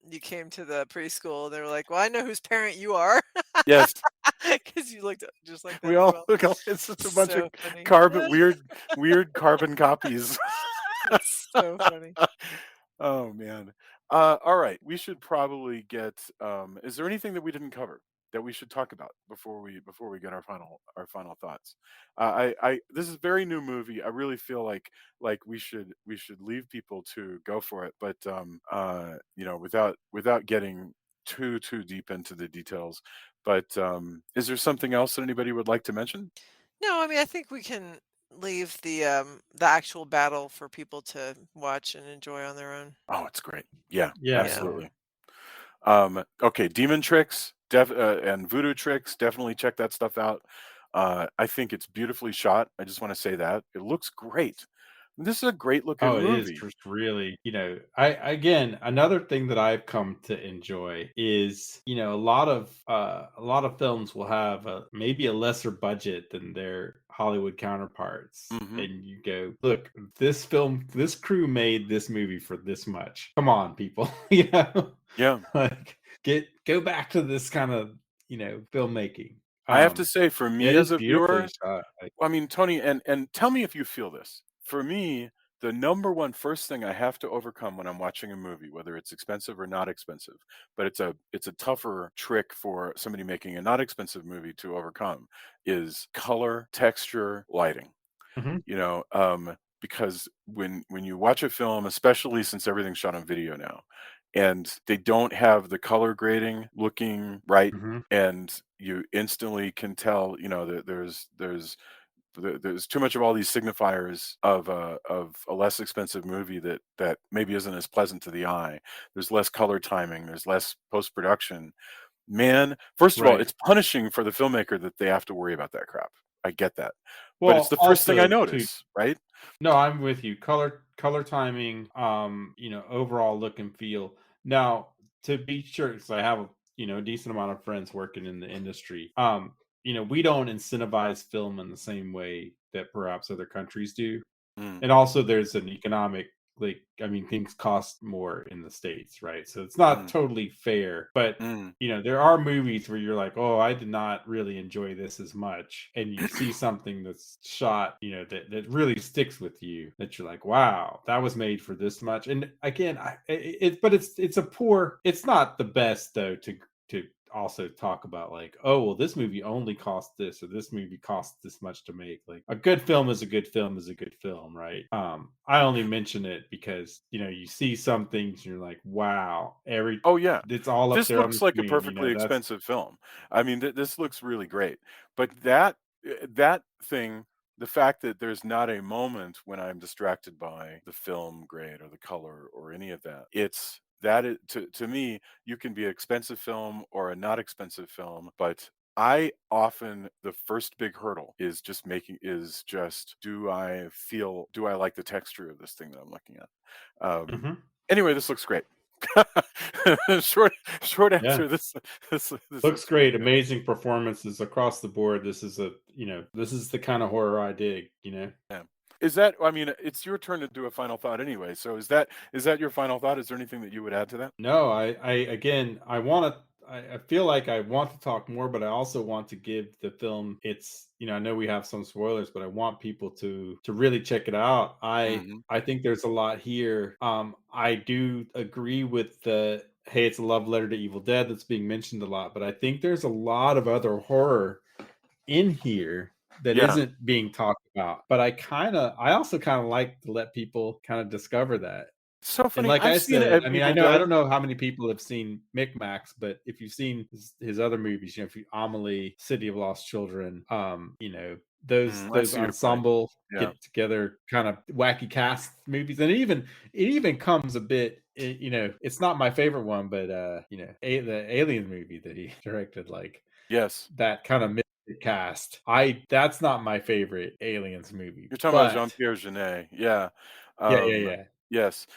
you came to the preschool. They were like, "Well, I know whose parent you are," yes, because you looked just like we them as all well. look. It's just a bunch of So funny. weird carbon copies. So funny. Oh man. All right. We should probably get. Is there anything that we didn't cover that we should talk about before we get our final thoughts? I this is a very new movie. I really feel like we should leave people to go for it, but you know, without getting too deep into the details. But is there something else that anybody would like to mention? No, I mean, I think we can leave the actual battle for people to watch and enjoy on their own. Oh, it's great. Yeah, yeah, Yeah. absolutely. absolutely. Okay, demon tricks, and voodoo tricks. Definitely check that stuff out. I think it's beautifully shot. I just want to say that it looks great. This is a great looking Oh, it is movie. just really, I again, another thing that I've come to enjoy is, a lot of films will have maybe a lesser budget than their Hollywood counterparts. Hmm. And you go, look, this crew made this movie for this much. Come on, people. Yeah, Like go back to this kind of, filmmaking. I have to say, for It me is as a beautifully viewer, shot. Like, I mean, Tony, and tell me if you feel this. For me, the number one first thing I have to overcome when I'm watching a movie, whether it's expensive or not expensive, but it's a tougher trick for somebody making a not expensive movie to overcome, is color, texture, lighting. mhm, You know, because when you watch a film, especially since everything's shot on video now, and they don't have the color grading looking right, mhm, and you instantly can tell, you know, that there's too much of all these signifiers of a less expensive movie that maybe isn't as pleasant to the eye. There's less color timing. There's less post production. Man, first of all, right. it's punishing for the filmmaker that they have to worry about that crap. I get that, but it's Well, the first thing I also too. notice, right? No, I'm with you. Color timing, overall look and feel. Now, to be sure, because I have a decent amount of friends working in the industry. we don't incentivize film in the same way that perhaps other countries do. Mm, And also there's an economic, like, I mean, things cost more in the States, right? So it's not mm, totally fair, but mm. there are movies where you're like, oh, I did not really enjoy this as much. And you see something that's shot, that really sticks with you, that you're like, wow, that was made for this much. And again, but it's not the best though to also talk about like, oh, well, this movie only cost this, or this movie cost this much to make. Like, a good film is a good film is a good film, right? I only mention it because you see some things and you're like, wow, Oh yeah, it's all up this there on the looks like a screen. perfectly That's expensive film. I mean, this looks really great. But that thing, the fact that there's not a moment when I'm distracted by the film grade or the color or any of that, it's that is, to me, you can be an expensive film or a not expensive film, but I often, the first big hurdle is just do I like the texture of this thing that I'm looking at? Um, Mhm. anyway, this looks great. Short Yeah, answer. This looks looks really great. good. Amazing performances across the board. This is the kind of horror I dig. Yeah. Is that? I mean, it's your turn to do a final thought anyway. So is that your final thought? Is there anything that you would add to that? No, I again, I feel like I want to talk more, but I also want to give the film I know we have some spoilers, but I want people to really check it out. Hmm. I think there's a lot here. I do agree with the, hey, it's a love letter to Evil Dead that's being mentioned a lot, but I think there's a lot of other horror in here that Yeah. isn't being talked about. But I also kind of like to let people kind of discover that. So And funny. like I've I seen said, I mean, Evil I Dead. don't know how many people have seen Micmacs, but if you've seen his other movies, if you Amelie, City of Lost Children, I those see your point. ensemble Yeah. get together kind of wacky cast movies, and it even comes a bit. It's not my favorite one, but the Alien movie that he directed, like Yes. that kind of mystic cast. That's not my favorite Aliens movie, You're talking about but Jean-Pierre Jeunet. Yeah. yeah, yeah, Um. yeah. Yes.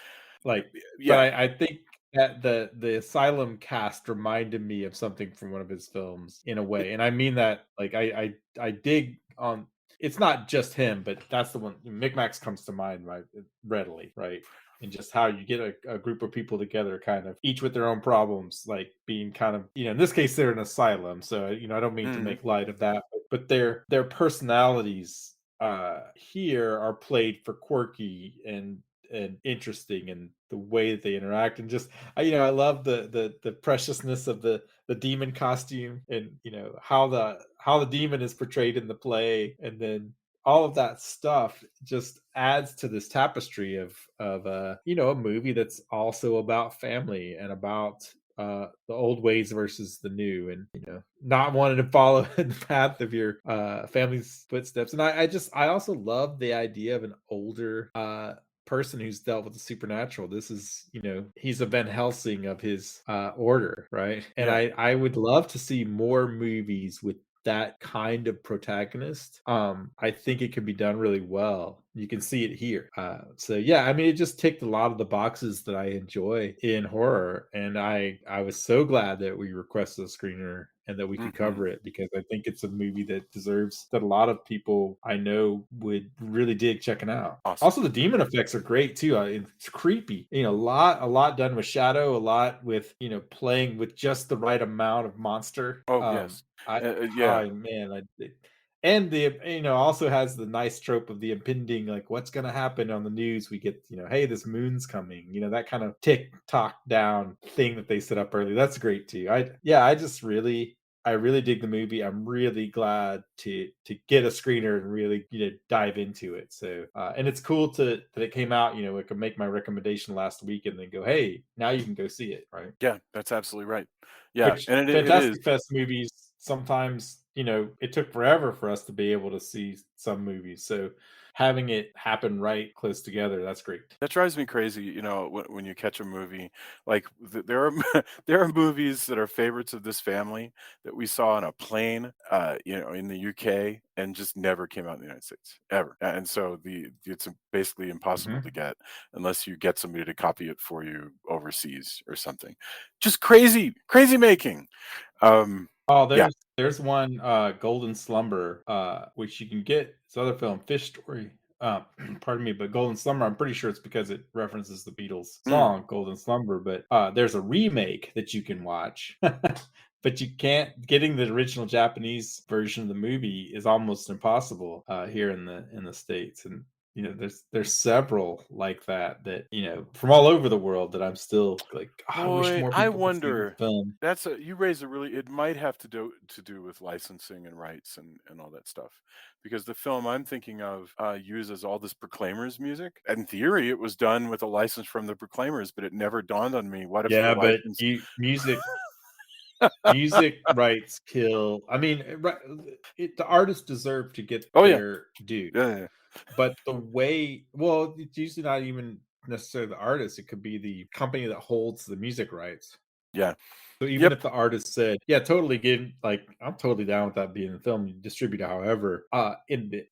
Like, but Yeah. I think that the Asylum cast reminded me of something from one of his films in a It, way, and I mean that, like, I dig on. It's not just him, but that's the one. Micmacs comes to mind, right, readily, right? And just how you get a group of people together, kind of each with their own problems, like being kind of, in this case they're an asylum, so I don't mean to mhm. make light of that, but their personalities here are played for quirky and interesting, and the way that they interact, and just I love the preciousness of the demon costume, and how the demon is portrayed in the play, and then all of that stuff just adds to this tapestry of a movie that's also about family and about the old ways versus the new, and not wanting to follow in the path of your family's footsteps. And I also love the idea of an older person who's dealt with the supernatural. This is, he's a Van Helsing of his order, right? And Yeah. I would love to see more movies with that kind of protagonist. I think it could be done really well. You can see it here. So yeah, I mean, it just ticked a lot of the boxes that I enjoy in horror, and I was so glad that we requested a screener and that we could Hmm. cover it, because I think it's a movie that deserves, that a lot of people I know would really dig checking out. Awesome. Also, the demon effects are great too. It's creepy. A lot done with shadow, a lot with playing with just the right amount of monster. Oh yes. I Yeah. Oh man, and the also has the nice trope of the impending, like, what's going to happen on the news. We get, hey, this moon's coming, that kind of tick tock down thing that they set up early. That's great too. I really dig the movie. I'm really glad to get a screener and really dive into it. So and it's cool that it came out. I could make my recommendation last week and then go, hey, now you can go see it, right? Yeah. That's absolutely right. Yeah. Which And it is. Fantastic Fest movies, sometimes, it took forever for us to be able to see some movies. So having it happen right close together, that's great. That drives me crazy, when you catch a movie like there are there are movies that are favorites of this family that we saw on a plane, in the UK and just never came out in the United States ever. And so it's basically impossible to Mhm. get unless you get somebody to copy it for you overseas or something. Just crazy, crazy making. Um, Oh, Yeah. there's one Golden Slumber, which you can get. This other film, Fish Story. Pardon me, but Golden Slumber, I'm pretty sure it's because it references the Beatles Mm. song Golden Slumber, but there's a remake that you can watch. But you can't. Getting the original Japanese version of the movie is almost impossible here in the States. And there's several like that from all over the world that I'm still like, I wish Boy, more I people could see this wonder. film. You raise a really. It might have to do with licensing and rights and all that stuff, because the film I'm thinking of uses all this Proclaimers music. In theory, it was done with a license from the Proclaimers, but it never dawned on me. What if the Yeah, but license? music rights kill. I mean, the artists deserve to get Oh yeah, their due, yeah, yeah, but well, it's usually not even necessarily the artist. It could be the company that holds the music rights. yeah. So even Yep, if the artist said, "Yeah, totally, I'm totally down with that being in the film," you distribute it however, and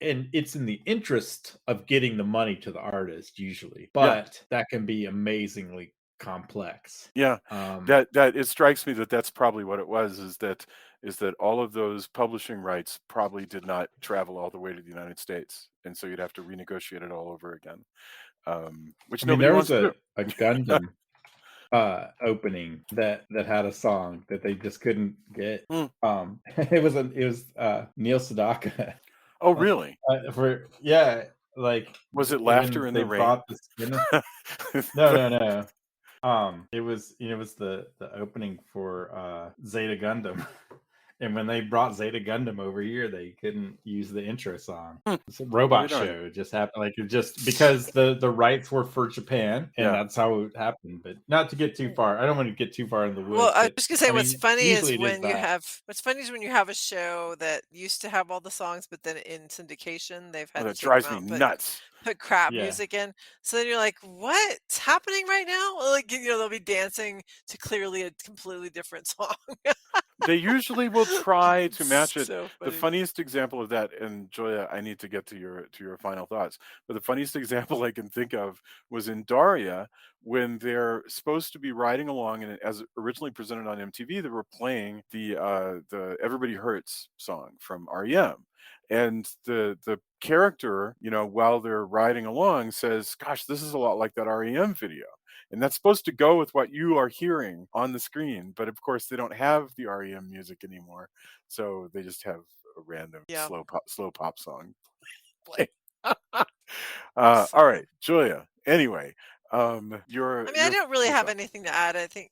it's in the interest of getting the money to the artist usually, yeah. but that can be amazingly complex. Yeah, Um, that it strikes me that that's probably what it was, is that all of those publishing rights probably did not travel all the way to the United States, and so you'd have to renegotiate it all over again, which I mean, nobody there was wants to do. a Gundam opening that had a song that they just couldn't get. Mm. It was Neil Sedaka. Oh, really? For yeah, like Was it Laughter when in they the Rain? brought the skin. No. It was the opening for Zeta Gundam. And when they brought Zeta Gundam over here, they couldn't use the intro song. Hmm, It's a robot right on. show. It just happened, like, it just because the rights were for Japan, and Yeah. that's how it happened. But not to get too far. I don't want to get too far in the Well, woods, I was but just gonna say I mean, usually it is that. what's funny is when you have a show that used to have all the songs, but then in syndication they've Oh, had to that take them drives out me and nuts. put crap Yeah. music in. So then you're like, what's happening right now? Like, they'll be dancing to clearly a completely different song. They usually will try to match it. So The funny. funniest example of that, and Joya, I need to get to your final thoughts, but the funniest example I can think of was in Daria, when they're supposed to be riding along, and as originally presented on MTV, they were playing the Everybody Hurts song from REM. And the character, while they're riding along, says, "Gosh, this is a lot like that REM video." And that's supposed to go with what you are hearing on the screen, but of course they don't have the REM music anymore, so they just have a random Yeah. slow pop song play. All right, Julia. Anyway, I mean, I don't really have anything to add. I think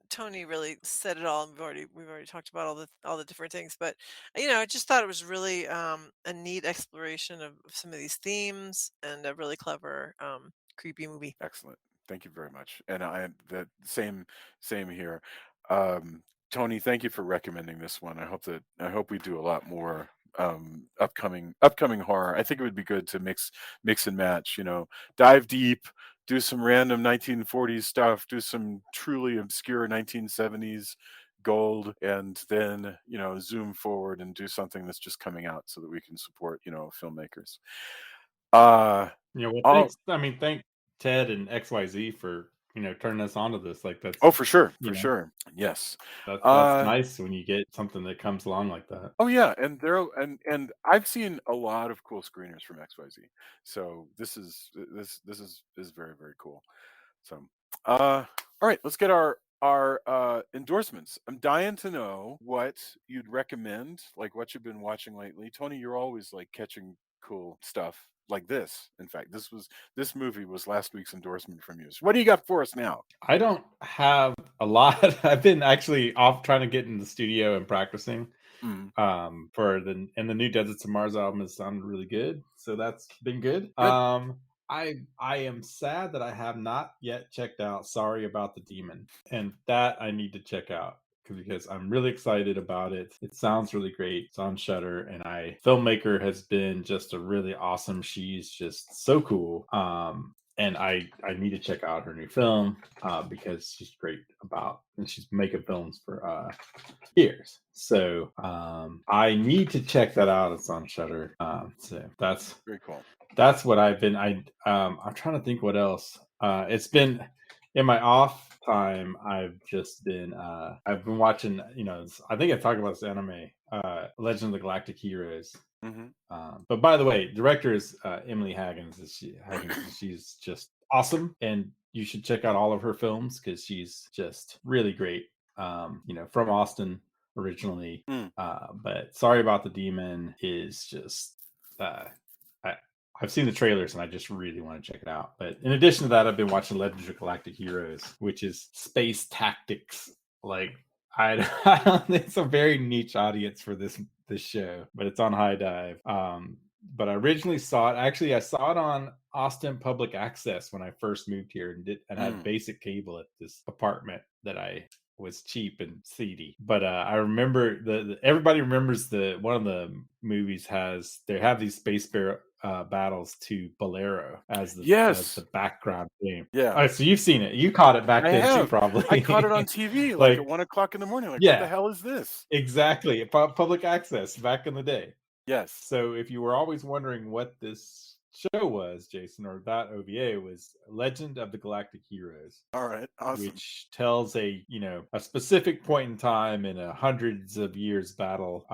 Tony really said it all, and we've already talked about all the different things. But I just thought it was really a neat exploration of some of these themes and a really clever, creepy movie. Excellent. Thank you very much. And I am the same here. Um, Tony, thank you for recommending this one. I hope we do a lot more upcoming horror. I think it would be good to mix and match, dive deep, do some random 1940s stuff, do some truly obscure 1970s gold, and then, zoom forward and do something that's just coming out so that we can support, filmmakers. Well, Oh, thank Ted and XYZ for turning us onto this. Like, oh, for sure, you for know sure. Yes. that's nice when you get something that comes along like that. Oh yeah, and I've seen a lot of cool screeners from XYZ. So this is very, very cool. So all right, let's get our endorsements. I'm dying to know what you'd recommend, like what you've been watching lately. Tony, you're always like catching cool stuff like this. In fact, this movie was last week's endorsement from you. So what do you got for us now? I don't have a lot. I've been actually off trying to get in the studio and practicing. Mm, The new Deserts of Mars album has sounded really good, so that's been good. good. I am sad that I have not yet checked out Sorry About the Demon, and that I need to check out because I'm really excited about it. It sounds really great. It's on Shudder, and filmmaker has been just a really awesome. She's just so cool. And I need to check out her new film because she's great and she's making films for years. So I need to check that out. It's on Shudder. So Very cool. that's what I've been. I'm trying to think what else. It's been in my off time, I've been watching, I think I talked about this anime, Legend of the Galactic Heroes. Mm-hmm. But by the way, director is Emily Haggins. She's just awesome, and you should check out all of her films because she's just really great. From Austin originally. But Sorry About the Demon is just I've seen the trailers and I just really want to check it out. But in addition to that, I've been watching Legends of Galactic Heroes, which is space tactics. Like I don't think it's a very niche audience for this show, but it's on High Dive. But I originally saw it. Actually, I saw it on Austin Public Access when I first moved here and had basic cable at this apartment that I was cheap and seedy. But I remember everybody remembers one of the movies they have these space battles to Bolero as the background theme. Yeah. All right, so you've seen it. You caught it back then too, probably. I caught it on TV like at 1 o'clock in the morning. Like, what the hell is this? Exactly. Public access back in the day. Yes. So if you were always wondering what this show was, Jason, or that OVA, was Legend of the Galactic Heroes. All right, awesome. Which tells a specific point in time in a hundreds of years battle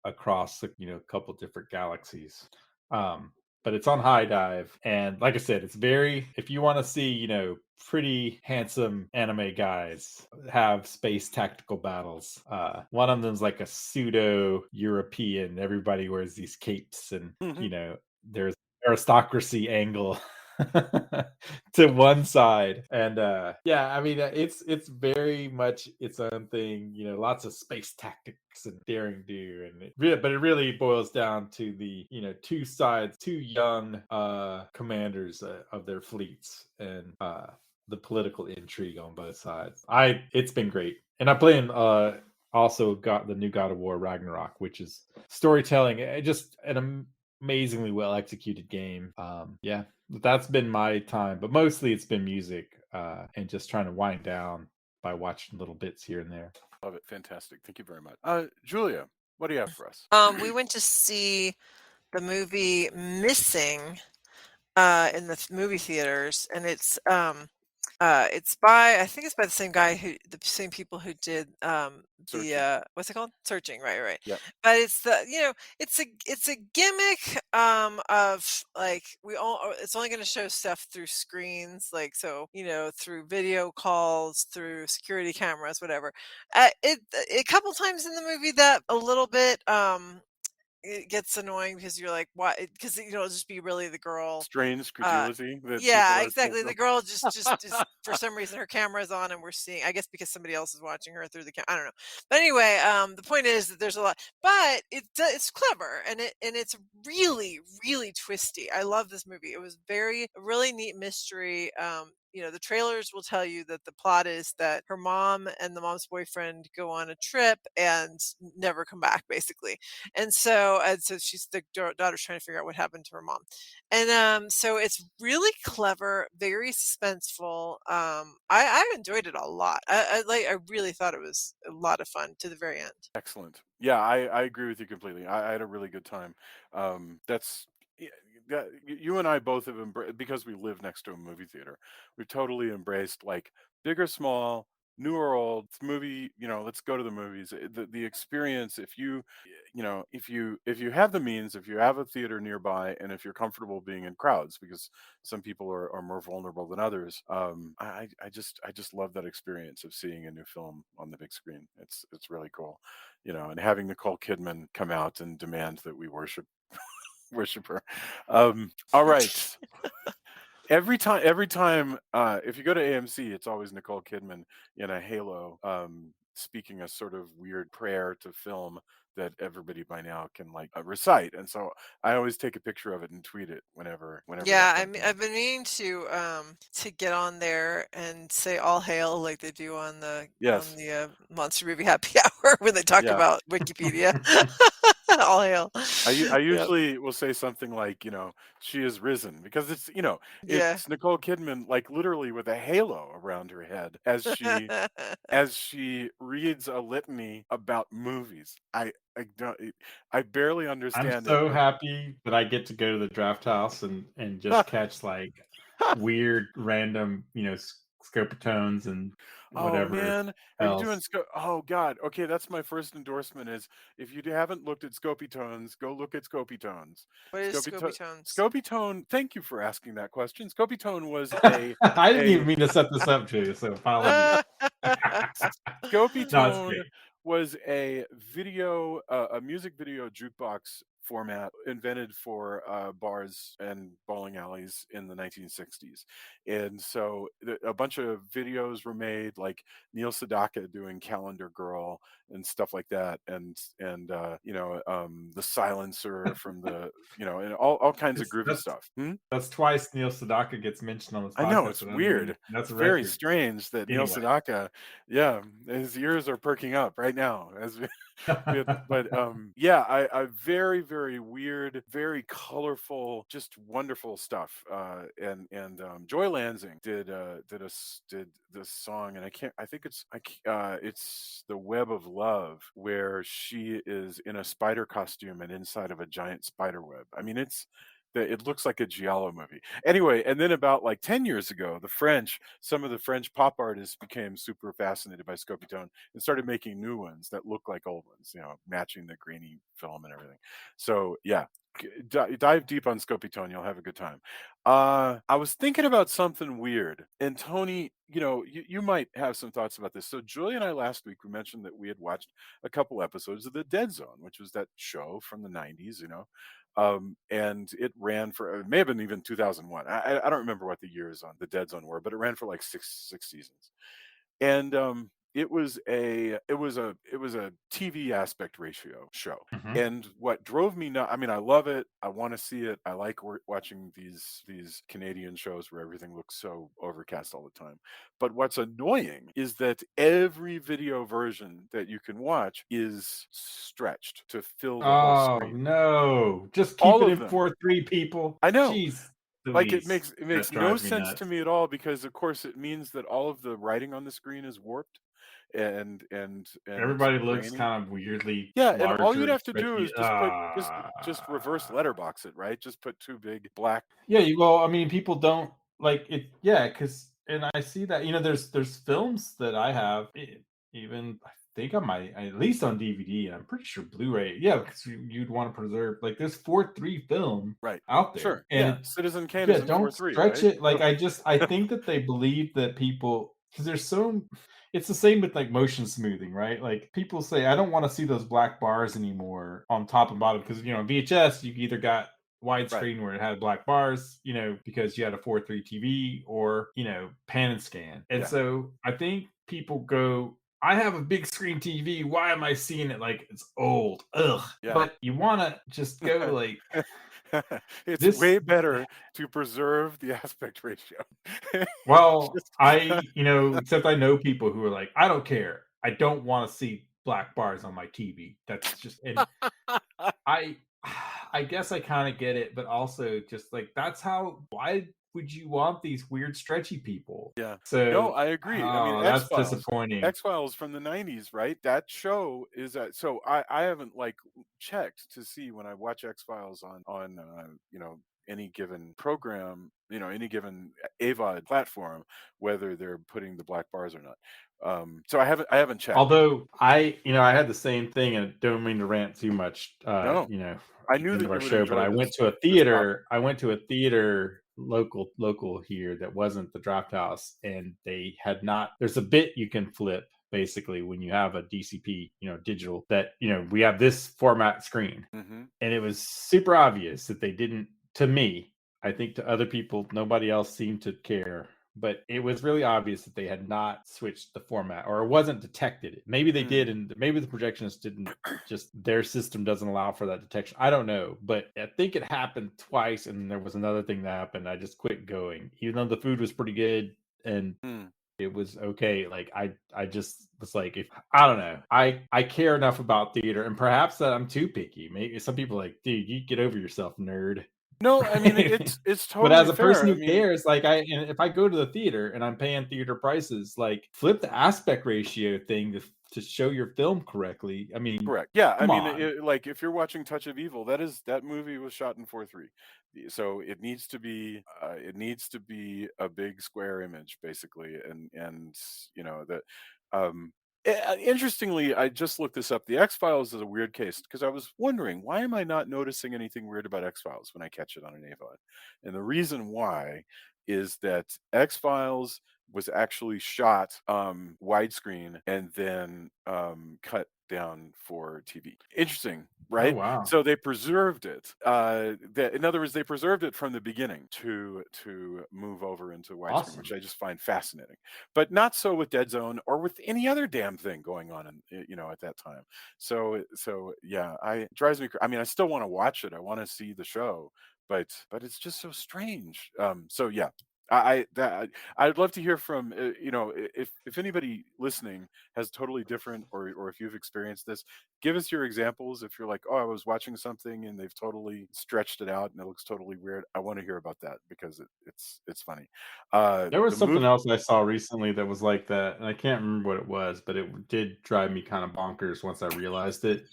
across a couple different galaxies. But it's on High Dive, and like I said, it's if you want to see pretty handsome anime guys have space tactical battles. One of them's like a pseudo European. Everybody wears these capes, and there's aristocracy angle to one side, and I mean it's very much its own thing. Lots of space tactics and daring do, but it really boils down to the two young commanders of their fleets, and the political intrigue on both sides. It's been great, and I'm playing also got the new God of War Ragnarok, which is storytelling, just an amazingly well executed game. That's been my time, but mostly it's been music and just trying to wind down by watching little bits here and there. Love it. Fantastic. Thank you very much. Julia, what do you have for us? We went to see the movie Missing in the movie theaters, and it's by, I think it's by the same people who did what's it called? Searching, right. Yeah. But it's it's a gimmick of like it's only going to show stuff through screens, like through video calls, through security cameras, whatever. A couple times in the movie that a little bit it gets annoying because you're like, why? Because it'll just be really the girl. Strange credulity. Yeah, exactly. The girl just for some reason her camera is on and we're seeing. I guess because somebody else is watching her through the camera. I don't know. But anyway, the point is that there's a lot, but it's clever and it's really really twisty. I love this movie. It was really neat mystery. The trailers will tell you that the plot is that her mom and the mom's boyfriend go on a trip and never come back, basically. And so she's the daughter's trying to figure out what happened to her mom. And so it's really clever, very suspenseful. I enjoyed it a lot. I really thought it was a lot of fun to the very end. Excellent. Yeah, I agree with you completely. I had a really good time. You and I both have embraced, because we live next to a movie theater. We've totally embraced, like, big or small, new or old movie. Let's go to the movies. The experience. If you have the means, if you have a theater nearby, and if you're comfortable being in crowds, because some people are more vulnerable than others. I just love that experience of seeing a new film on the big screen. It's really cool. And having Nicole Kidman come out and demand that we worship her. All right. Every time if you go to AMC, it's always Nicole Kidman in a halo speaking a sort of weird prayer to film that everybody by now can recite, and so I always take a picture of it and tweet it whenever. Yeah, I've been meaning to get on there and say all hail like they do on the Monster Movie Happy Hour when they talk about Wikipedia. All hail. I usually will say something like, she is risen, because it's Nicole Kidman, like, literally with a halo around her head as she reads a litany about movies. I barely understand. I'm so happy that I get to go to the draft house and just catch like weird random Scopitones and Oh whatever man, are you doing else. Oh God. Okay, that's my first endorsement is if you haven't looked at Scopitones, go look at Scopitones. What is Scopito Scobie Tones? Scopitone, thank you for asking that question. Scopitone was a I didn't even a mean to set this up to you, so apologies. No, it's Scopitone great. was a music video jukebox format invented for bars and bowling alleys in the 1960s. And so a bunch of videos were made, like Neil Sedaka doing Calendar Girl and stuff like that, and the silencer from and all kinds of It's, groovy stuff. that's twice Neil Sedaka gets mentioned on this I know, podcast, it's and I mean weird. that's It's a very record. strange that Neil Anyway. Sedaka, yeah, his ears are perking up right now as but very, very weird, very colorful, just wonderful stuff. And Joy Lansing did this song, and I think it's The Web of Love, where she is in a spider costume and inside of a giant spider web. I mean, it looks like a Giallo movie. Anyway, and then about like 10 years ago, some of the French pop artists became super fascinated by Scopitone and started making new ones that look like old ones, matching the grainy film and everything. So yeah, dive deep on Scopitone, you'll have a good time. I was thinking about something weird, and Tony, you might have some thoughts about this. So Julie and I last week, we mentioned that we had watched a couple episodes of The Dead Zone, which was that show from the 90s, and it ran for it may have been even 2001. I don't remember what the years on The Dead Zone were, but it ran for like six seasons. And it was a TV aspect ratio show. Mhm. And what drove me nuts, I mean, I love it, I want to see it, I like watching these Canadian shows where everything looks so overcast all the time. But what's annoying is that every video version that you can watch is stretched to fill the whole Oh screen, no! Just keep all it of in them. 4:3, people. I know. Jeez, Like Louise, it that makes no drives me sense to nuts. me at all, because of course it means that all of the writing on the screen is warped and it's Everybody looks grainy. kind of weirdly Yeah, and all larger you'd and have to do stretchy. is just reverse letterbox it, right? Just put two big black. Yeah, well, I mean, people don't like it. Yeah, because and I see that there's films that I have even I think on my at least on DVD. And I'm pretty sure Blu-ray. Yeah, because you'd want to preserve like there's 4:3 film Right. out there, Sure. and Yeah. Citizen Kane yeah, is in don't 4:3, stretch right? it. Like I think that they believe that people because there's so it's the same with like motion smoothing, right? Like people say I don't want to see those black bars anymore on top and bottom because VHS you either got Right. widescreen where it had black bars, because you had a 4:3 TV or, pan and scan. And Yeah. so I think people go, I have a big screen TV. Why am I seeing it like it's old? Ugh. Yeah. But you want to just go like It's this. way better to preserve the aspect ratio. Well, Just except I know people who are like, I don't care. I don't want to see black bars on my TV. That's just, and I I guess I kind of get it, but also just like why would you want these weird stretchy people? Yeah. No, So, I agree. I mean, oh, that's disappointing. X Files from the 90s, right? That show is so I haven't like checked to see when I watch X Files on any given program, any given AVOD platform, whether they're putting the black bars or not. So I haven't checked. Although I had the same thing, and don't mean to rant too much, No, I knew into that our you would show, but enjoy I went this to a this topic. theater. I went to a theater local here that wasn't the Draft House, and they had not. There's a bit you can flip basically when you have a DCP, digital that we have this format screen, Hmm. and it was super obvious that they didn't. To me, I think to other people, nobody else seemed to care. But it was really obvious that they had not switched the format or it wasn't detected. Maybe they did, and maybe the projectionist didn't, just their system doesn't allow for that detection. I don't know. But I think it happened twice, and there was another thing that happened. I just quit going, even though the food was pretty good and it was okay. Like I just was like, if I don't know, I care enough about theater, and perhaps that I'm too picky. Maybe some people are like, dude, you get over yourself, nerd. No, I mean Right? it's But as totally a person fair. I who mean, cares, like if I go to the theater and I'm paying theater prices, like flip the aspect ratio thing to show your film correctly. I mean, correct. Yeah, I come mean, on. like if you're watching Touch of Evil, that movie was shot in 4:3, so it needs to be a big square image basically, and you know that. Um, Interestingly, I just looked this up. The X Files is a weird case because I was wondering why am I not noticing anything weird about X Files when I catch it on an AVOD, and the reason why is that X Files was actually shot widescreen and then cut down for TV. Interesting, Oh right? wow. So they preserved it. In other words, they preserved it from the beginning to move over into widescreen, which Awesome. I just find fascinating. But not so with Dead Zone or with any other damn thing going on at that time. So yeah, I it drives me. I mean, I still want to watch it. I want to see the show, but it's just so strange. So yeah, I'd love to hear from if anybody listening has totally different or if you've experienced this, give us your examples. If you're like, oh, I was watching something and they've totally stretched it out and it looks totally weird, I want to hear about that because it's funny. There was The something movie. else I saw recently that was like that, and I can't remember what it was, but it did drive me kind of bonkers once I realized it.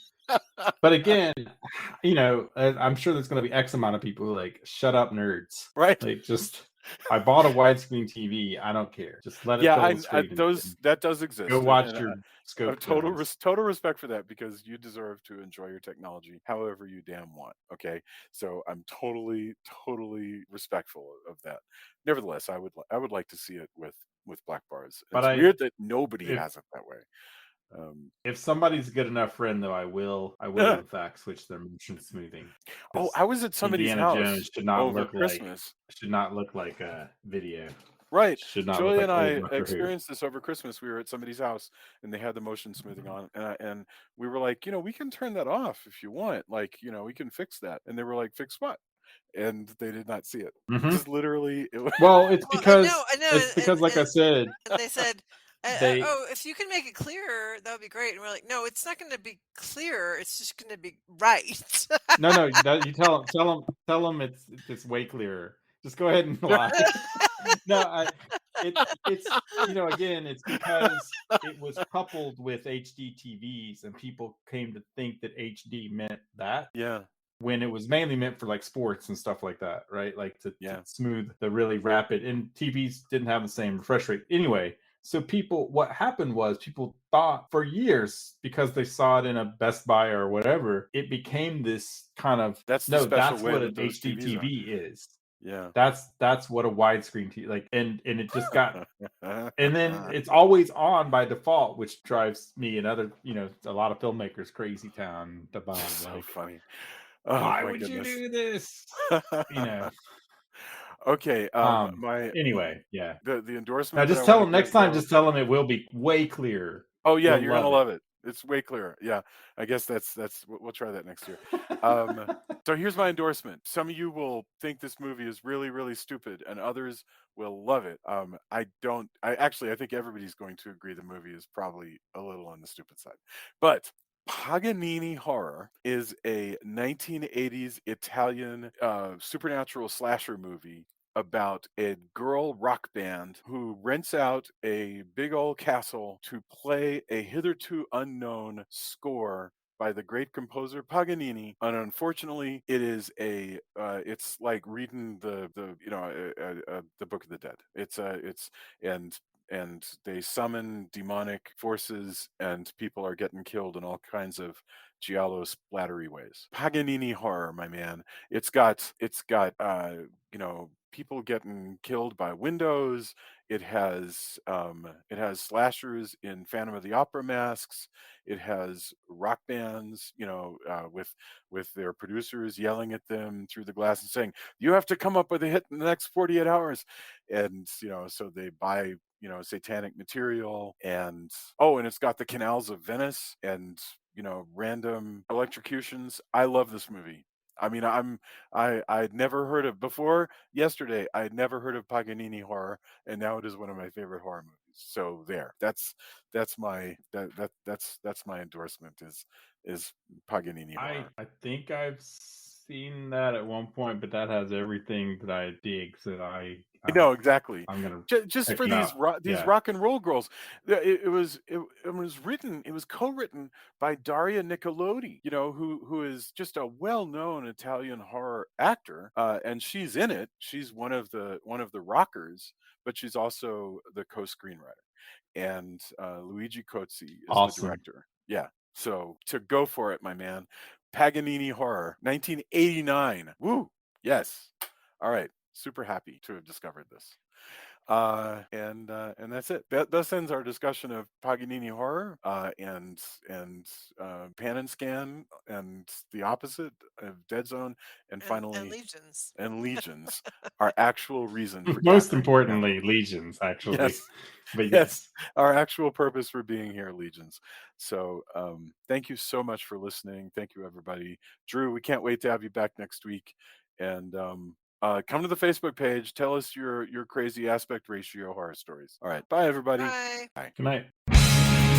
But again, I'm sure there's going to be X amount of people who like, shut up, nerds. Right. Like, just, I bought a widescreen TV. I don't care. Just let it Yeah, fill the screen those and that does go exist, watch and your I have scope films. total respect for that because you deserve to enjoy your technology however you damn want. Okay, so I'm totally respectful of that. Nevertheless, I would like to see it with black bars. But It's I, weird that nobody if has it that way. Um, if somebody's a good enough friend, though, I will in fact switch their motion smoothing oh, because I was at somebody's Indiana Jones house over Christmas. should not look like a video. Right. Should not look Julia like and old I Doctor Who. experienced this over Christmas. We were at somebody's house and they had the motion smoothing on and we were like, we can turn that off if you want. Like, we can fix that. And they were like, fix what? And they did not see it. Hmm. Just literally it was Well, Well, I know, like I said, and they said, they "Oh, if you can make it clearer, that would be great." And we're like, "No, it's not going to be clearer. It's just going to be right." no, you tell them it's way clearer. Just go ahead and lie. No, it's again, it's because it was coupled with HD TVs, and people came to think that HD meant that yeah, when it was mainly meant for like sports and stuff like that, right? Like to yeah. smooth the really rapid, and TVs didn't have the same refresh rate anyway. So what happened was people thought for years because they saw it in a Best Buy or whatever, it became this kind of, That's the no, special that's way what that an those HD TVs are. TV is. Yeah. That's what a widescreen TV, like, and it just got, and then it's always on by default, which drives me and other, a lot of filmmakers crazy town about, So like, funny. Oh why my would you goodness. do this? You know. Okay, Um. my Anyway, yeah. the Now endorsement that I just want tell to them next give time. though. Just tell them it will be way clearer. Oh yeah, You'll you're gonna love it. love it. It's way clearer. Yeah, I guess we'll try that next year. Um, so here's my endorsement. Some of you will think this movie is really stupid, and others will love it. I don't. I think everybody's going to agree the movie is probably a little on the stupid side, but. Paganini Horror is a 1980s Italian supernatural slasher movie about a girl rock band who rents out a big old castle to play a hitherto unknown score by the great composer Paganini. And unfortunately, it's like reading the Book of the Dead. It's and they summon demonic forces and people are getting killed in all kinds of giallo splattery ways. Paganini horror, my man. It's got people getting killed by windows. It has slashers in Phantom of the Opera masks. It has rock bands, with their producers yelling at them through the glass and saying, "You have to come up with a hit in the next 48 hours." And so they buy satanic material, and it's got the canals of Venice and random electrocutions. I love this movie. I mean, I'd never heard of before yesterday. I'd never heard of Paganini horror, and now it is one of my favorite horror movies. So there, that's my endorsement is Paganini I horror. I think I've seen that at one point, but that has everything that I dig. So I know, exactly. I'm gonna Just check for it these out. Yeah. rock and roll girls. It was co-written by Daria Nicolodi, who is just a well-known Italian horror actor, and she's in it. She's one of the rockers, but she's also the co-screenwriter. And Luigi Cozzi is the Awesome. director. Yeah. So to go for it, my man. Paganini Horror, 1989. Woo! Yes. All right. Super happy to have discovered this. And that's it. Thus ends our discussion of Paganini Horror, and Pan and Scan, and the opposite of Dead Zone, and finally and Legions. and Legions, our actual reason for Most gathering. importantly, Legions, actually. Yes. But Yes, our actual purpose for being here, Legions. So thank you so much for listening. Thank you, everybody. Drew, we can't wait to have you back next week. And come to the Facebook page. Tell us your crazy aspect ratio horror stories. All right. Bye, everybody. Bye. Bye. Good night.